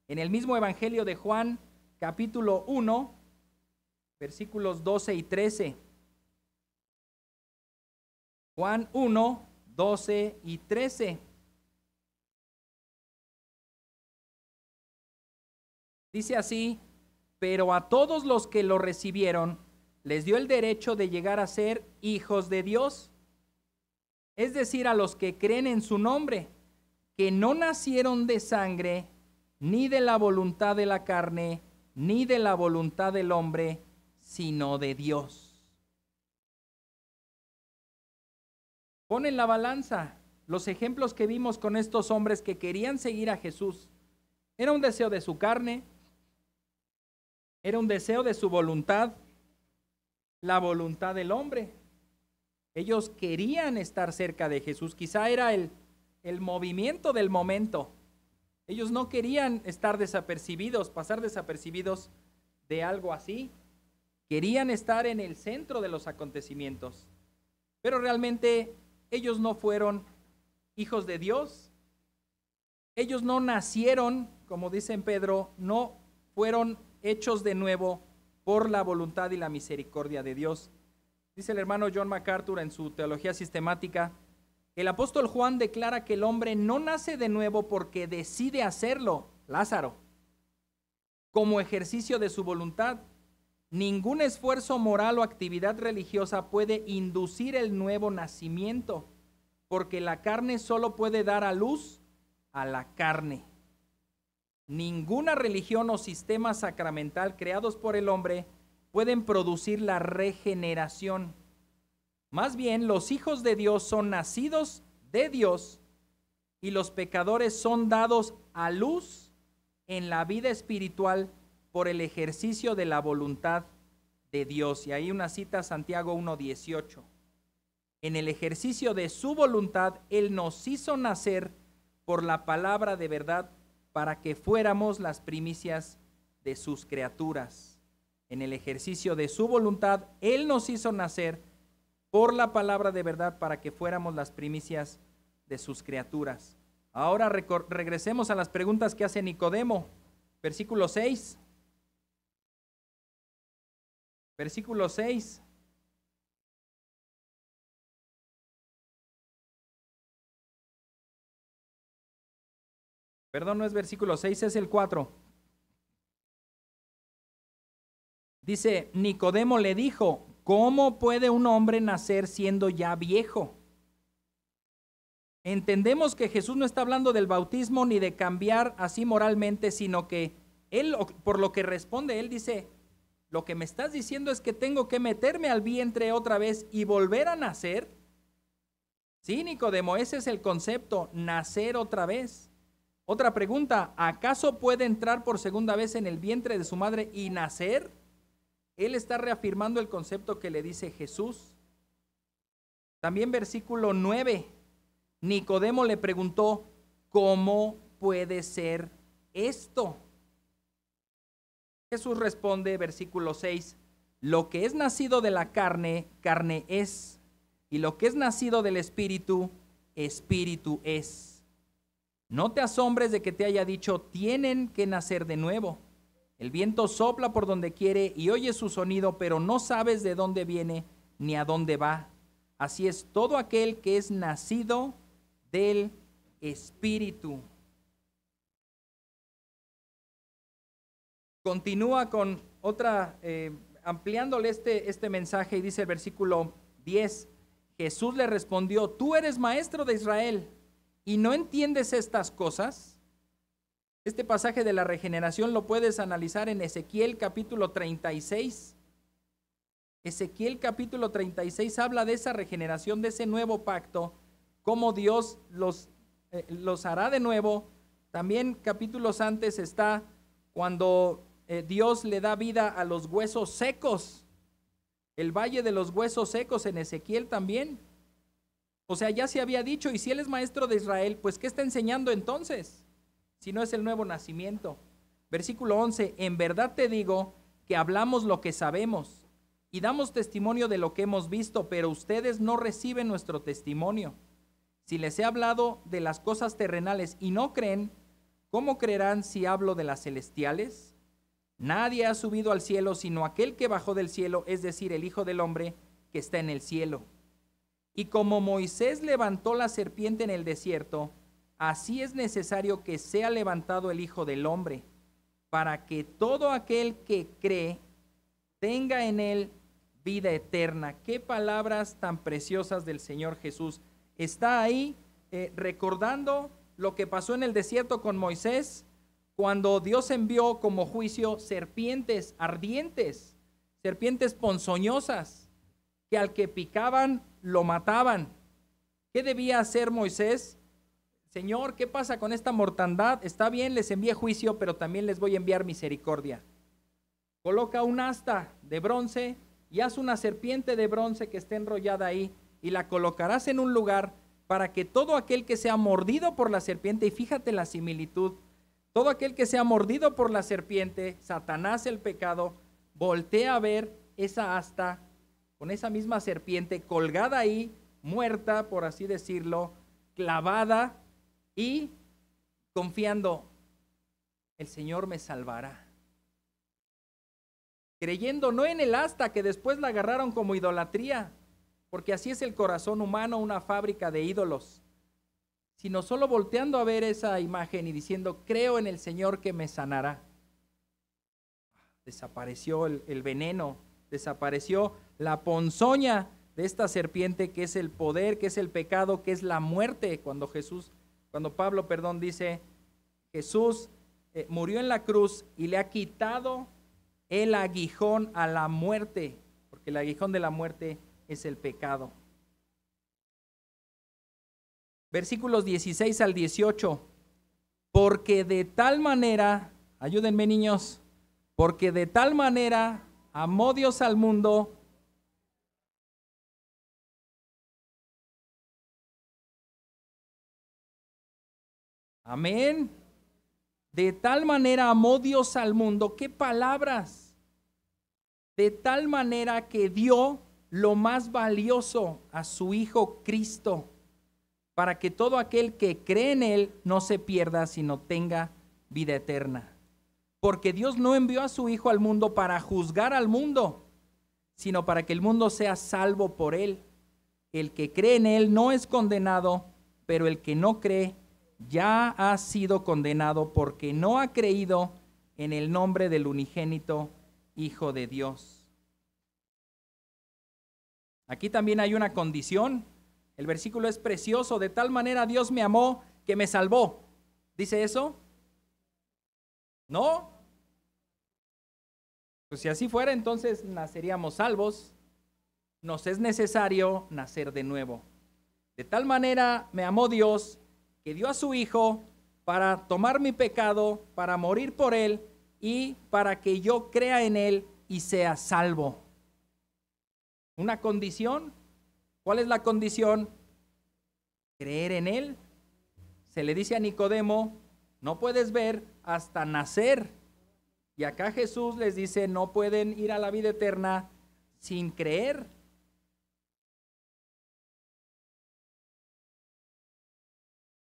En el mismo Evangelio de Juan, capítulo 1, versículos 12 y 13. Juan 1, 12 y 13. Dice así, pero a todos los que lo recibieron, les dio el derecho de llegar a ser hijos de Dios, es decir, a los que creen en su nombre, que no nacieron de sangre, ni de la voluntad de la carne, ni de la voluntad del hombre, sino de Dios. Pon en la balanza los ejemplos que vimos con estos hombres que querían seguir a Jesús. Era un deseo de su carne, era un deseo de su voluntad, la voluntad del hombre. Ellos querían estar cerca de Jesús, quizá era el movimiento del momento. Ellos no querían estar desapercibidos, pasar desapercibidos de algo así. Querían estar en el centro de los acontecimientos. Pero realmente ellos no fueron hijos de Dios. Ellos no nacieron, como dice en Pedro, no fueron hechos de nuevo por la voluntad y la misericordia de Dios. Dice el hermano John MacArthur en su Teología Sistemática, el apóstol Juan declara que el hombre no nace de nuevo porque decide hacerlo, Lázaro, como ejercicio de su voluntad. Ningún esfuerzo moral o actividad religiosa puede inducir el nuevo nacimiento, porque la carne solo puede dar a luz a la carne. Ninguna religión o sistema sacramental creados por el hombre pueden producir la regeneración. Más bien, los hijos de Dios son nacidos de Dios y los pecadores son dados a luz en la vida espiritual por el ejercicio de la voluntad de Dios. Y ahí una cita, Santiago 1:18. En el ejercicio de su voluntad, Él nos hizo nacer por la palabra de verdad para que fuéramos las primicias de sus criaturas. En el ejercicio de su voluntad, Él nos hizo nacer por la palabra de verdad para que fuéramos las primicias de sus criaturas. Ahora regresemos a las preguntas que hace Nicodemo. Versículo 6. Versículo 6. Perdón, no es versículo 6, es el 4. Dice, Nicodemo le dijo, ¿cómo puede un hombre nacer siendo ya viejo? Entendemos que Jesús no está hablando del bautismo ni de cambiar así moralmente, sino que él, por lo que responde, él dice, lo que me estás diciendo es que tengo que meterme al vientre otra vez y volver a nacer. Sí, Nicodemo, ese es el concepto, nacer otra vez. Otra pregunta, ¿acaso puede entrar por segunda vez en el vientre de su madre y nacer? Él está reafirmando el concepto que le dice Jesús. También versículo 9, Nicodemo le preguntó, ¿cómo puede ser esto? Jesús responde, versículo 6, lo que es nacido de la carne, carne es, y lo que es nacido del espíritu, espíritu es. No te asombres de que te haya dicho, tienen que nacer de nuevo. El viento sopla por donde quiere y oyes su sonido, pero no sabes de dónde viene ni a dónde va. Así es todo aquel que es nacido del espíritu. Continúa con otra, ampliándole este mensaje, y dice el versículo 10, Jesús le respondió, ¿tú eres maestro de Israel y no entiendes estas cosas? Este pasaje de la regeneración lo puedes analizar en Ezequiel capítulo 36. Ezequiel capítulo 36 habla de esa regeneración, de ese nuevo pacto, cómo Dios los hará de nuevo. También capítulos antes está cuando Dios le da vida a los huesos secos. El valle de los huesos secos en Ezequiel también. O sea, ya se había dicho, y si él es maestro de Israel, pues ¿qué está enseñando entonces? Si no es el nuevo nacimiento. Versículo 11, en verdad te digo que hablamos lo que sabemos y damos testimonio de lo que hemos visto, pero ustedes no reciben nuestro testimonio. Si les he hablado de las cosas terrenales y no creen, ¿cómo creerán si hablo de las celestiales? Nadie ha subido al cielo sino aquel que bajó del cielo, es decir, el Hijo del Hombre que está en el cielo. Y como Moisés levantó la serpiente en el desierto, así es necesario que sea levantado el Hijo del Hombre, para que todo aquel que cree tenga en él vida eterna. Qué palabras tan preciosas del Señor Jesús. Está ahí recordando lo que pasó en el desierto con Moisés, cuando Dios envió como juicio serpientes ardientes, serpientes ponzoñosas, que al que picaban lo mataban. ¿Qué debía hacer Moisés? Señor, ¿qué pasa con esta mortandad? Está bien, les envié juicio, pero también les voy a enviar misericordia. Coloca un asta de bronce y haz una serpiente de bronce que esté enrollada ahí, y la colocarás en un lugar para que todo aquel que sea mordido por la serpiente, y fíjate la similitud, todo aquel que sea mordido por la serpiente, Satanás el pecado, voltea a ver esa asta con esa misma serpiente colgada ahí, muerta, por así decirlo, clavada, y confiando, el Señor me salvará. Creyendo no en el asta, que después la agarraron como idolatría, porque así es el corazón humano, una fábrica de ídolos, sino solo volteando a ver esa imagen y diciendo, creo en el Señor que me sanará. Desapareció el veneno, desapareció la ponzoña de esta serpiente, que es el poder, que es el pecado, que es la muerte. Cuando Pablo dice, Jesús murió en la cruz y le ha quitado el aguijón a la muerte, porque el aguijón de la muerte es el pecado. Versículos 16 al 18, porque de tal manera, ayúdenme niños, porque de tal manera amó Dios al mundo, amén, de tal manera amó Dios al mundo, ¿qué palabras? De tal manera que dio lo más valioso a su Hijo Cristo, para que todo aquel que cree en Él no se pierda, sino tenga vida eterna. Porque Dios no envió a su Hijo al mundo para juzgar al mundo, sino para que el mundo sea salvo por Él. El que cree en Él no es condenado, pero el que no cree ya ha sido condenado, porque no ha creído en el nombre del unigénito Hijo de Dios. Aquí también hay una condición. El versículo es precioso. De tal manera Dios me amó que me salvó. ¿Dice eso? ¿No? Pues si así fuera, entonces naceríamos salvos. Nos es necesario nacer de nuevo. De tal manera me amó Dios que dio a su Hijo para tomar mi pecado, para morir por él y para que yo crea en él y sea salvo. ¿Una condición? ¿Cuál es la condición? Creer en él. Se le dice a Nicodemo, no puedes ver hasta nacer. Y acá Jesús les dice, no pueden ir a la vida eterna sin creer.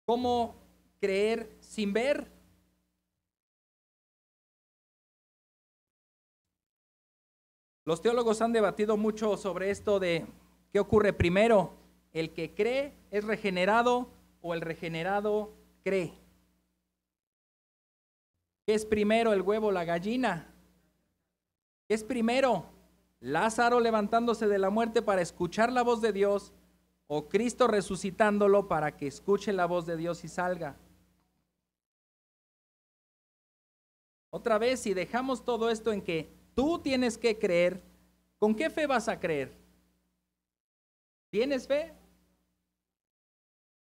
¿Cómo creer sin ver? Los teólogos han debatido mucho sobre esto de qué ocurre primero, el que cree es regenerado o el regenerado cree. ¿Qué es primero, el huevo o la gallina? ¿Qué es primero? ¿Lázaro levantándose de la muerte para escuchar la voz de Dios o Cristo resucitándolo para que escuche la voz de Dios y salga? Otra vez, si dejamos todo esto en que tú tienes que creer, ¿con qué fe vas a creer? ¿Tienes fe?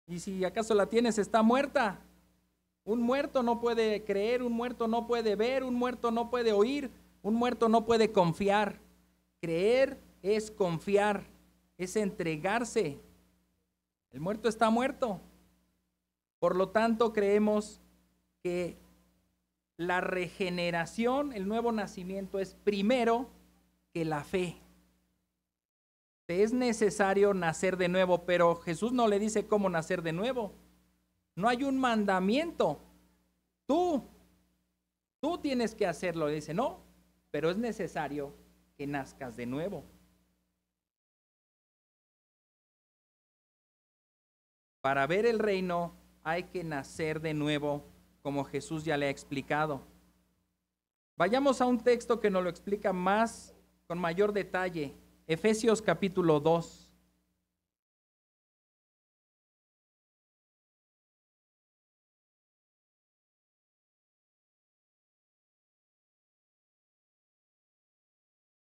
Y si acaso la tienes, está muerta. Un muerto no puede creer, un muerto no puede ver, un muerto no puede oír, un muerto no puede confiar. Creer es confiar, es entregarse. El muerto está muerto. Por lo tanto, creemos que la regeneración, el nuevo nacimiento es primero que la fe. Te es necesario nacer de nuevo, pero Jesús no le dice cómo nacer de nuevo. No hay un mandamiento. Tú tienes que hacerlo. Le dice, no, pero es necesario que nazcas de nuevo. Para ver el reino hay que nacer de nuevo, como Jesús ya le ha explicado. Vayamos a un texto que nos lo explica más, con mayor detalle. Efesios capítulo 2.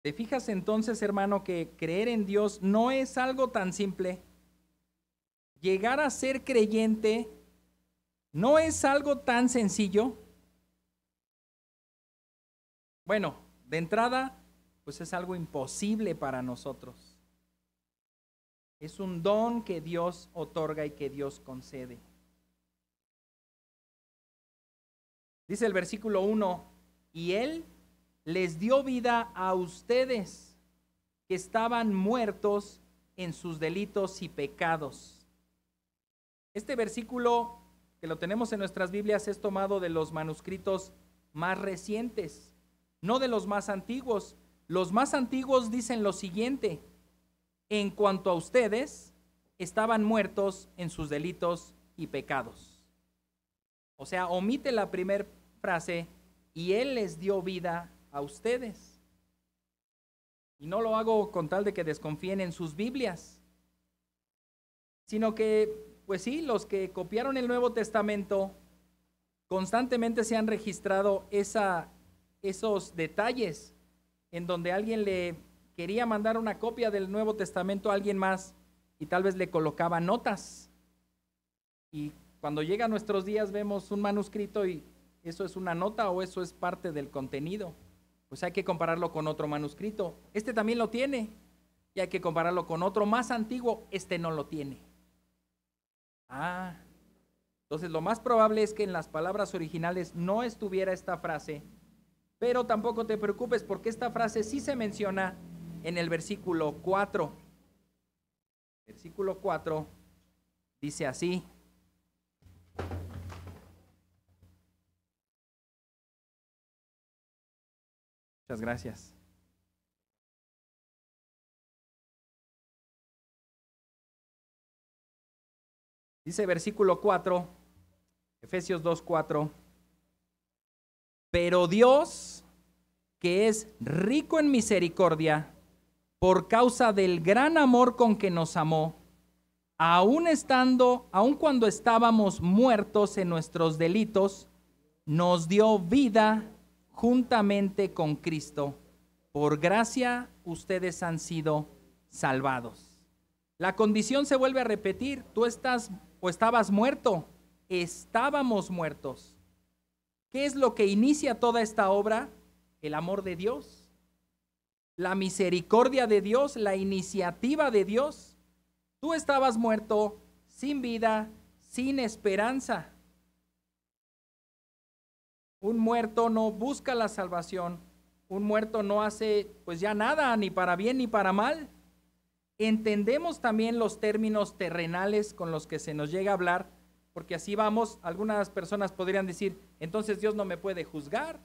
¿Te fijas entonces, hermano, que creer en Dios no es algo tan simple? Llegar a ser creyente no es algo tan sencillo. Bueno, de entrada, pues es algo imposible para nosotros. Es un don que Dios otorga y que Dios concede. Dice el versículo 1, y Él les dio vida a ustedes que estaban muertos en sus delitos y pecados. Este versículo que lo tenemos en nuestras Biblias es tomado de los manuscritos más recientes, no de los más antiguos. Los más antiguos dicen lo siguiente: en cuanto a ustedes, estaban muertos en sus delitos y pecados. O sea, omite la primera frase, y Él les dio vida a ustedes. Y no lo hago con tal de que desconfíen en sus Biblias, sino que, pues sí, los que copiaron el Nuevo Testamento constantemente se han registrado esos detalles en donde alguien le quería mandar una copia del Nuevo Testamento a alguien más y tal vez le colocaba notas. Y cuando llega a nuestros días vemos un manuscrito y eso es una nota o eso es parte del contenido. Pues hay que compararlo con otro manuscrito. Este también lo tiene y hay que compararlo con otro más antiguo. Este no lo tiene. Entonces lo más probable es que en las palabras originales no estuviera esta frase, pero tampoco te preocupes porque esta frase sí se menciona en el versículo 4. Versículo 4 dice así: muchas gracias. Dice versículo 4, Efesios 2:4, pero Dios, que es rico en misericordia, por causa del gran amor con que nos amó, aun cuando estábamos muertos en nuestros delitos, nos dio vida juntamente con Cristo. Por gracia ustedes han sido salvados. La condición se vuelve a repetir. Tú estás o estabas muerto. Estábamos muertos. ¿Qué es lo que inicia toda esta obra? El amor de Dios, la misericordia de Dios, la iniciativa de Dios. Tú estabas muerto, sin vida, sin esperanza. Un muerto no busca la salvación. Un muerto no hace pues ya nada, ni para bien ni para mal. Entendemos también los términos terrenales con los que se nos llega a hablar, porque así vamos. Algunas personas podrían decir, entonces Dios no me puede juzgar,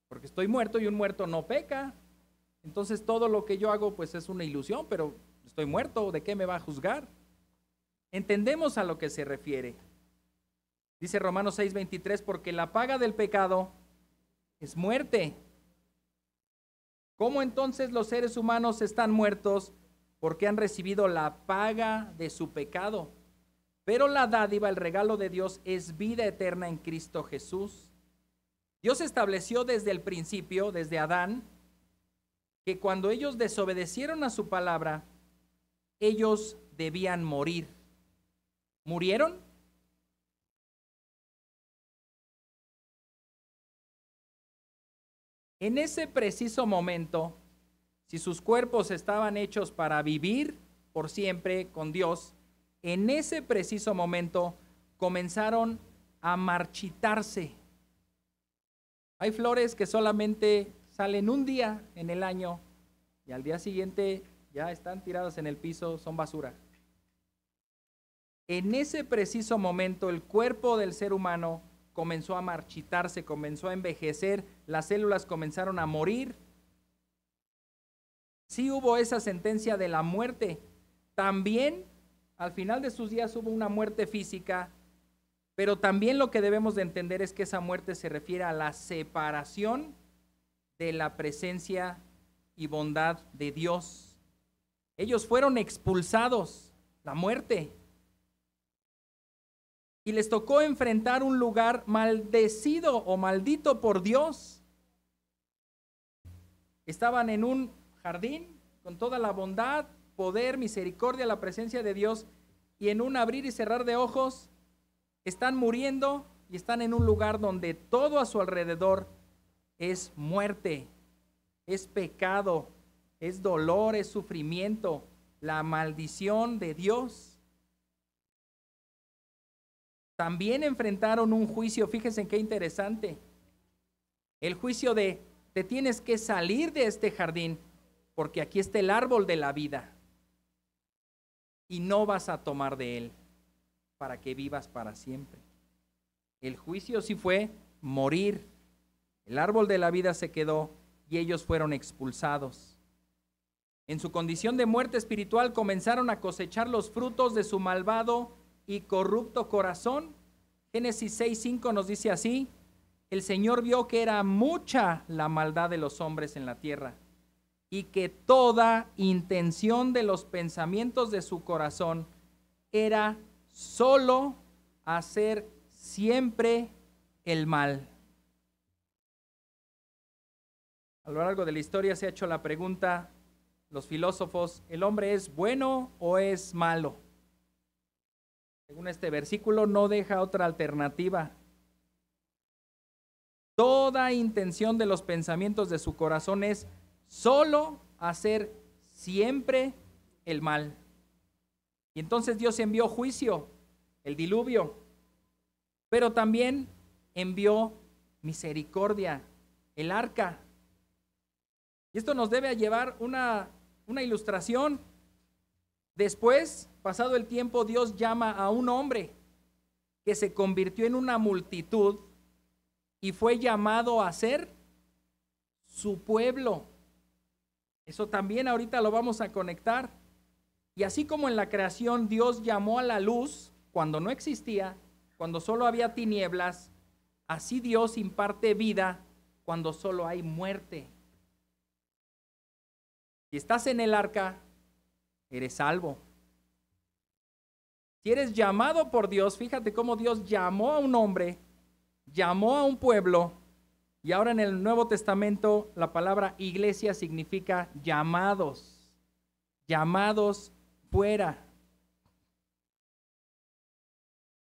porque estoy muerto y un muerto no peca. Entonces todo lo que yo hago pues es una ilusión, pero estoy muerto, ¿de qué me va a juzgar? Entendemos a lo que se refiere. Dice Romanos 6:23, porque la paga del pecado es muerte. ¿Cómo entonces los seres humanos están muertos? Porque han recibido la paga de su pecado. Pero la dádiva, el regalo de Dios, es vida eterna en Cristo Jesús. Dios estableció desde el principio, desde Adán, que cuando ellos desobedecieron a su palabra, ellos debían morir. ¿Murieron? En ese preciso momento, si sus cuerpos estaban hechos para vivir por siempre con Dios, en ese preciso momento comenzaron a marchitarse. Hay flores que solamente salen un día en el año y al día siguiente ya están tiradas en el piso, son basura. En ese preciso momento el cuerpo del ser humano comenzó a marchitarse, comenzó a envejecer, las células comenzaron a morir. Sí hubo esa sentencia de la muerte. También al final de sus días hubo una muerte física, pero también lo que debemos de entender es que esa muerte se refiere a la separación de la presencia y bondad de Dios. Ellos fueron expulsados, la muerte, y les tocó enfrentar un lugar maldecido o maldito por Dios. Estaban en un jardín con toda la bondad, poder, misericordia, la presencia de Dios, y en un abrir y cerrar de ojos están muriendo y están en un lugar donde todo a su alrededor es muerte, es pecado, es dolor, es sufrimiento, la maldición de Dios. También enfrentaron un juicio, fíjense qué interesante, el juicio de te tienes que salir de este jardín porque aquí está el árbol de la vida y no vas a tomar de él para que vivas para siempre. El juicio sí fue morir. El árbol de la vida se quedó y ellos fueron expulsados. En su condición de muerte espiritual comenzaron a cosechar los frutos de su malvado y corrupto corazón. Génesis 6:5 nos dice así: el Señor vio que era mucha la maldad de los hombres en la tierra y que toda intención de los pensamientos de su corazón era solo hacer siempre el mal. A lo largo de la historia se ha hecho la pregunta, los filósofos, ¿el hombre es bueno o es malo? Según este versículo no deja otra alternativa. Toda intención de los pensamientos de su corazón es solo hacer siempre el mal. Y entonces Dios envió juicio, el diluvio, pero también envió misericordia, el arca. Y esto nos debe llevar una ilustración. Después, pasado el tiempo, Dios llama a un hombre que se convirtió en una multitud y fue llamado a ser su pueblo. Eso también ahorita lo vamos a conectar. Y así como en la creación Dios llamó a la luz cuando no existía, cuando solo había tinieblas, así Dios imparte vida cuando solo hay muerte. Si estás en el arca, eres salvo. Si eres llamado por Dios, fíjate cómo Dios llamó a un hombre, llamó a un pueblo, y ahora en el Nuevo Testamento la palabra iglesia significa llamados, llamados fuera.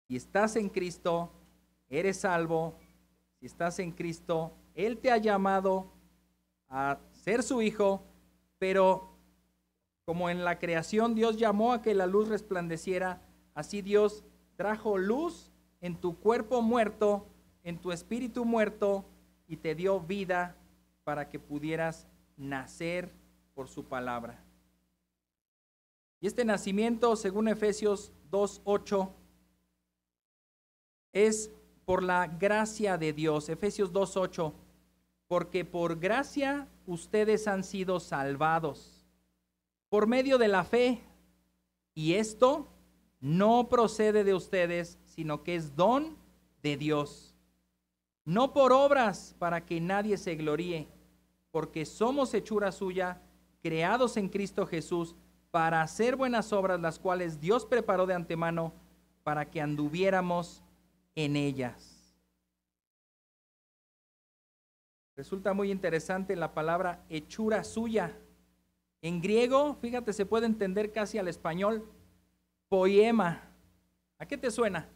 Si estás en Cristo, eres salvo. Si estás en Cristo, Él te ha llamado a ser su hijo, pero como en la creación Dios llamó a que la luz resplandeciera, así Dios trajo luz en tu cuerpo muerto, en tu espíritu muerto, y te dio vida para que pudieras nacer por su palabra. Y este nacimiento, según Efesios 2:8, es por la gracia de Dios. Efesios 2:8, porque por gracia ustedes han sido salvados por medio de la fe, y esto no procede de ustedes, sino que es don de Dios, no por obras para que nadie se gloríe, porque somos hechura suya, creados en Cristo Jesús, para hacer buenas obras, las cuales Dios preparó de antemano para que anduviéramos en ellas. Resulta muy interesante la palabra hechura suya. En griego, fíjate, se puede entender casi al español, poema. ¿A qué te suena?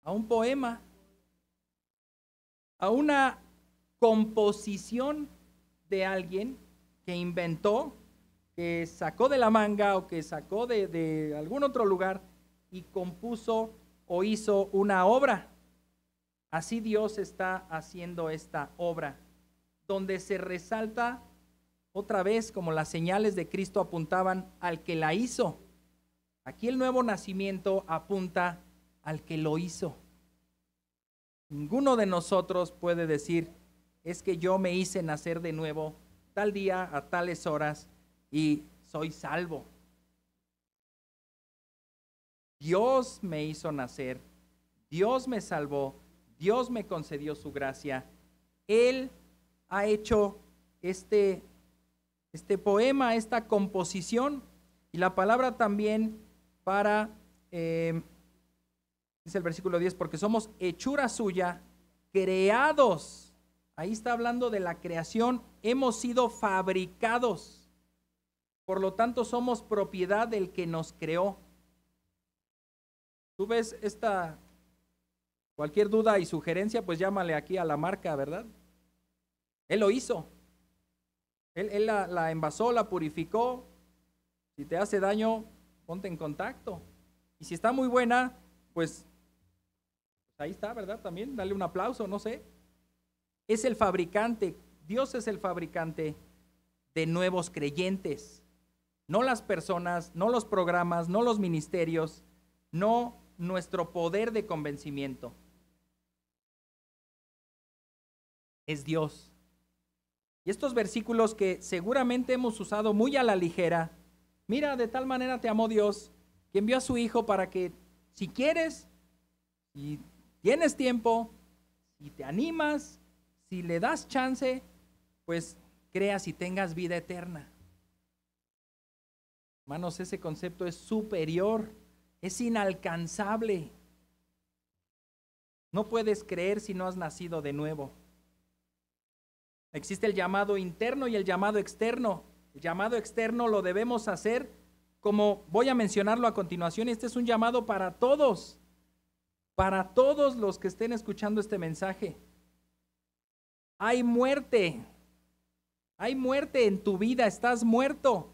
A un poema, a una composición de alguien que inventó, que sacó de la manga o que sacó de algún otro lugar y compuso o hizo una obra. Así Dios está haciendo esta obra, donde se resalta otra vez, como las señales de Cristo apuntaban al que la hizo. Aquí el nuevo nacimiento apunta al que lo hizo. Ninguno de nosotros puede decir, es que yo me hice nacer de nuevo tal día a tales horas y soy salvo. Dios me hizo nacer, Dios me salvó, Dios me concedió su gracia. Él ha hecho este poema, esta composición, y la palabra también para, dice el versículo 10, porque somos hechura suya, creados. Ahí está hablando de la creación, hemos sido fabricados. Por lo tanto, somos propiedad del que nos creó. Tú ves cualquier duda y sugerencia, pues llámale aquí a la marca, ¿verdad? Él lo hizo. Él la envasó, la purificó. Si te hace daño, ponte en contacto. Y si está muy buena, pues ahí está, ¿verdad? También dale un aplauso, no sé. Es el fabricante, Dios es el fabricante de nuevos creyentes. No las personas, no los programas, no los ministerios, no nuestro poder de convencimiento. Es Dios. Y estos versículos que seguramente hemos usado muy a la ligera, mira, de tal manera te amó Dios, que envió a su Hijo para que, si quieres, si tienes tiempo, si te animas, si le das chance, pues creas y tengas vida eterna. Hermanos, ese concepto es superior, es inalcanzable. No puedes creer si no has nacido de nuevo. Existe el llamado interno y el llamado externo. El llamado externo lo debemos hacer como voy a mencionarlo a continuación. Este es un llamado para todos los que estén escuchando este mensaje. Hay muerte en tu vida, estás muerto.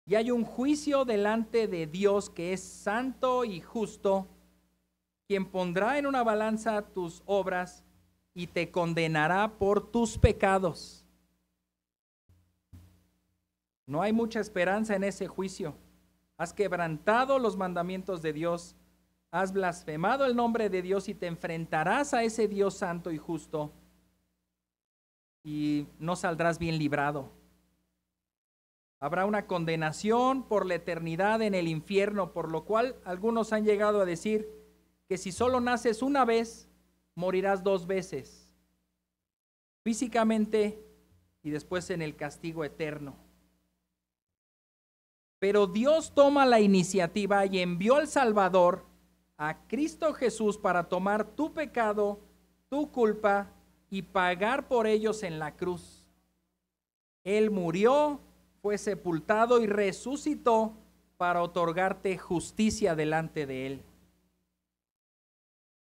Y hay un juicio delante de Dios que es santo y justo, quien pondrá en una balanza tus obras y te condenará por tus pecados. No hay mucha esperanza en ese juicio. Has quebrantado los mandamientos de Dios, has blasfemado el nombre de Dios y te enfrentarás a ese Dios santo y justo y no saldrás bien librado. Habrá una condenación por la eternidad en el infierno, por lo cual algunos han llegado a decir que si solo naces una vez, morirás 2 veces, físicamente y después en el castigo eterno. Pero Dios toma la iniciativa y envió al Salvador, a Cristo Jesús, para tomar tu pecado, tu culpa y pagar por ellos en la cruz. Él murió, fue sepultado y resucitó para otorgarte justicia delante de Él.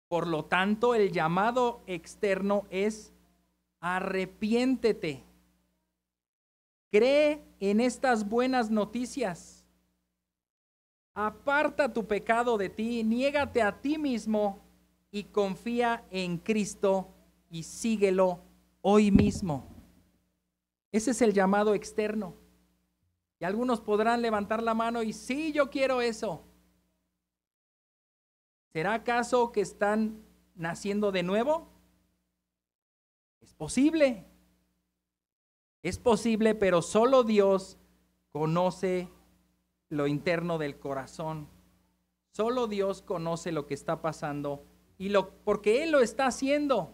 Por lo tanto, el llamado externo es: arrepiéntete. Cree en estas buenas noticias. Aparta tu pecado de ti, niégate a ti mismo y confía en Cristo y síguelo hoy mismo. Ese es el llamado externo. Y algunos podrán levantar la mano y sí, yo quiero eso. ¿Será acaso que están naciendo de nuevo? Es posible. Es posible, pero solo Dios conoce lo interno del corazón. Solo Dios conoce lo que está pasando porque Él lo está haciendo.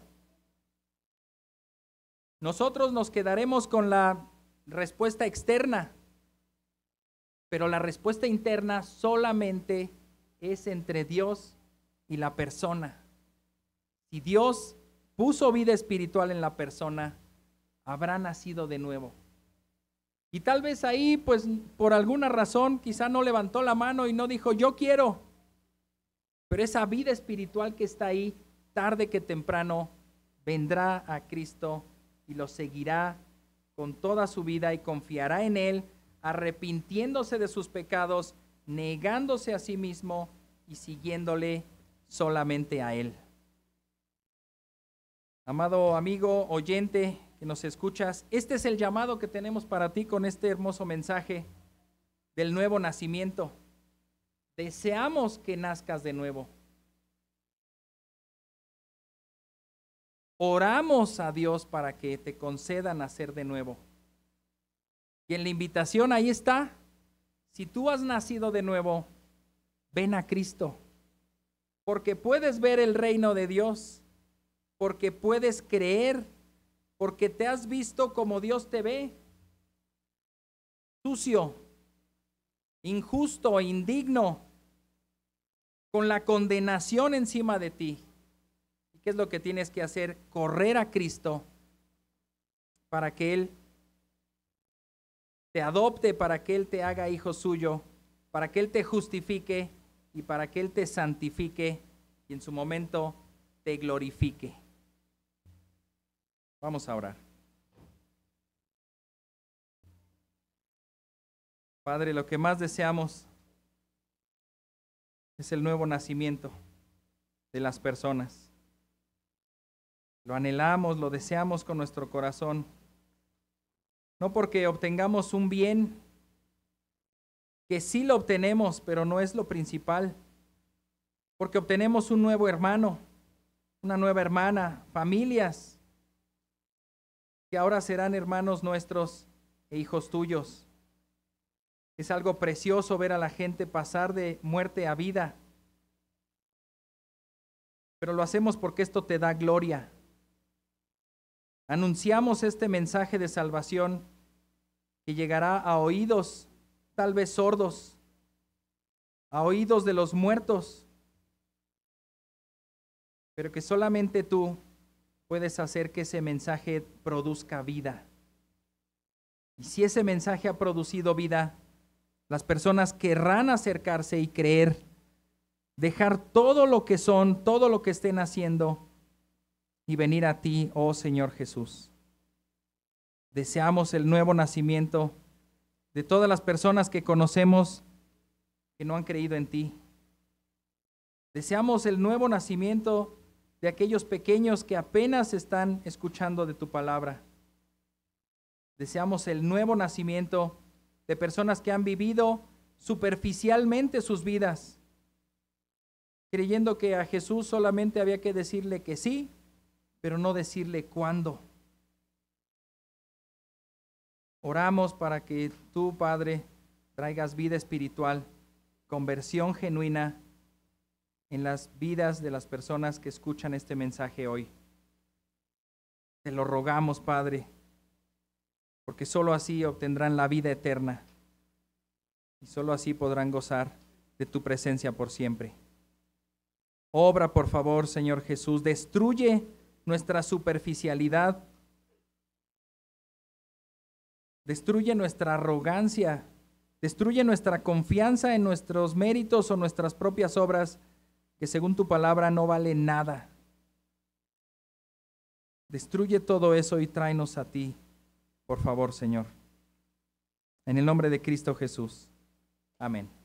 Nosotros nos quedaremos con la respuesta externa, pero la respuesta interna solamente es entre Dios y la persona. Si Dios puso vida espiritual en la persona, habrá nacido de nuevo. Y tal vez ahí, pues por alguna razón, quizá no levantó la mano y no dijo, yo quiero. Pero esa vida espiritual que está ahí, tarde que temprano, vendrá a Cristo y lo seguirá con toda su vida y confiará en Él, arrepintiéndose de sus pecados, negándose a sí mismo y siguiéndole solamente a Él. Amado amigo, oyente que nos escuchas, este es el llamado que tenemos para ti con este hermoso mensaje del nuevo nacimiento. Deseamos que nazcas de nuevo. Oramos a Dios para que te conceda nacer de nuevo. Y en la invitación ahí está. Si tú has nacido de nuevo, ven a Cristo, porque puedes ver el reino de Dios, porque puedes creer, porque te has visto como Dios te ve, sucio, injusto, indigno, con la condenación encima de ti. ¿Y qué es lo que tienes que hacer? Correr a Cristo para que Él te adopte, para que Él te haga hijo suyo, para que Él te justifique y para que Él te santifique y en su momento te glorifique. Vamos a orar. Padre, lo que más deseamos es el nuevo nacimiento de las personas. Lo anhelamos, lo deseamos con nuestro corazón. No porque obtengamos un bien, que sí lo obtenemos, pero no es lo principal. Porque obtenemos un nuevo hermano, una nueva hermana, familias que ahora serán hermanos nuestros e hijos tuyos. Es algo precioso ver a la gente pasar de muerte a vida. Pero lo hacemos porque esto te da gloria. Anunciamos este mensaje de salvación que llegará a oídos tal vez sordos, a oídos de los muertos, pero que solamente tú puedes hacer que ese mensaje produzca vida. Y si ese mensaje ha producido vida, las personas querrán acercarse y creer, dejar todo lo que son, todo lo que estén haciendo y venir a ti, oh Señor Jesús. Deseamos el nuevo nacimiento de todas las personas que conocemos que no han creído en ti. Deseamos el nuevo nacimiento de aquellos pequeños que apenas están escuchando de tu palabra. Deseamos el nuevo nacimiento de personas que han vivido superficialmente sus vidas, creyendo que a Jesús solamente había que decirle que sí, pero no decirle cuándo. Oramos para que tú, Padre, traigas vida espiritual, conversión genuina en las vidas de las personas que escuchan este mensaje hoy. Te lo rogamos, Padre, porque sólo así obtendrán la vida eterna y sólo así podrán gozar de tu presencia por siempre. Obra, por favor, Señor Jesús, destruye nuestra superficialidad, destruye nuestra arrogancia, destruye nuestra confianza en nuestros méritos o nuestras propias obras, que según tu palabra no valen nada. Destruye todo eso y tráenos a ti, por favor, Señor. En el nombre de Cristo Jesús. Amén.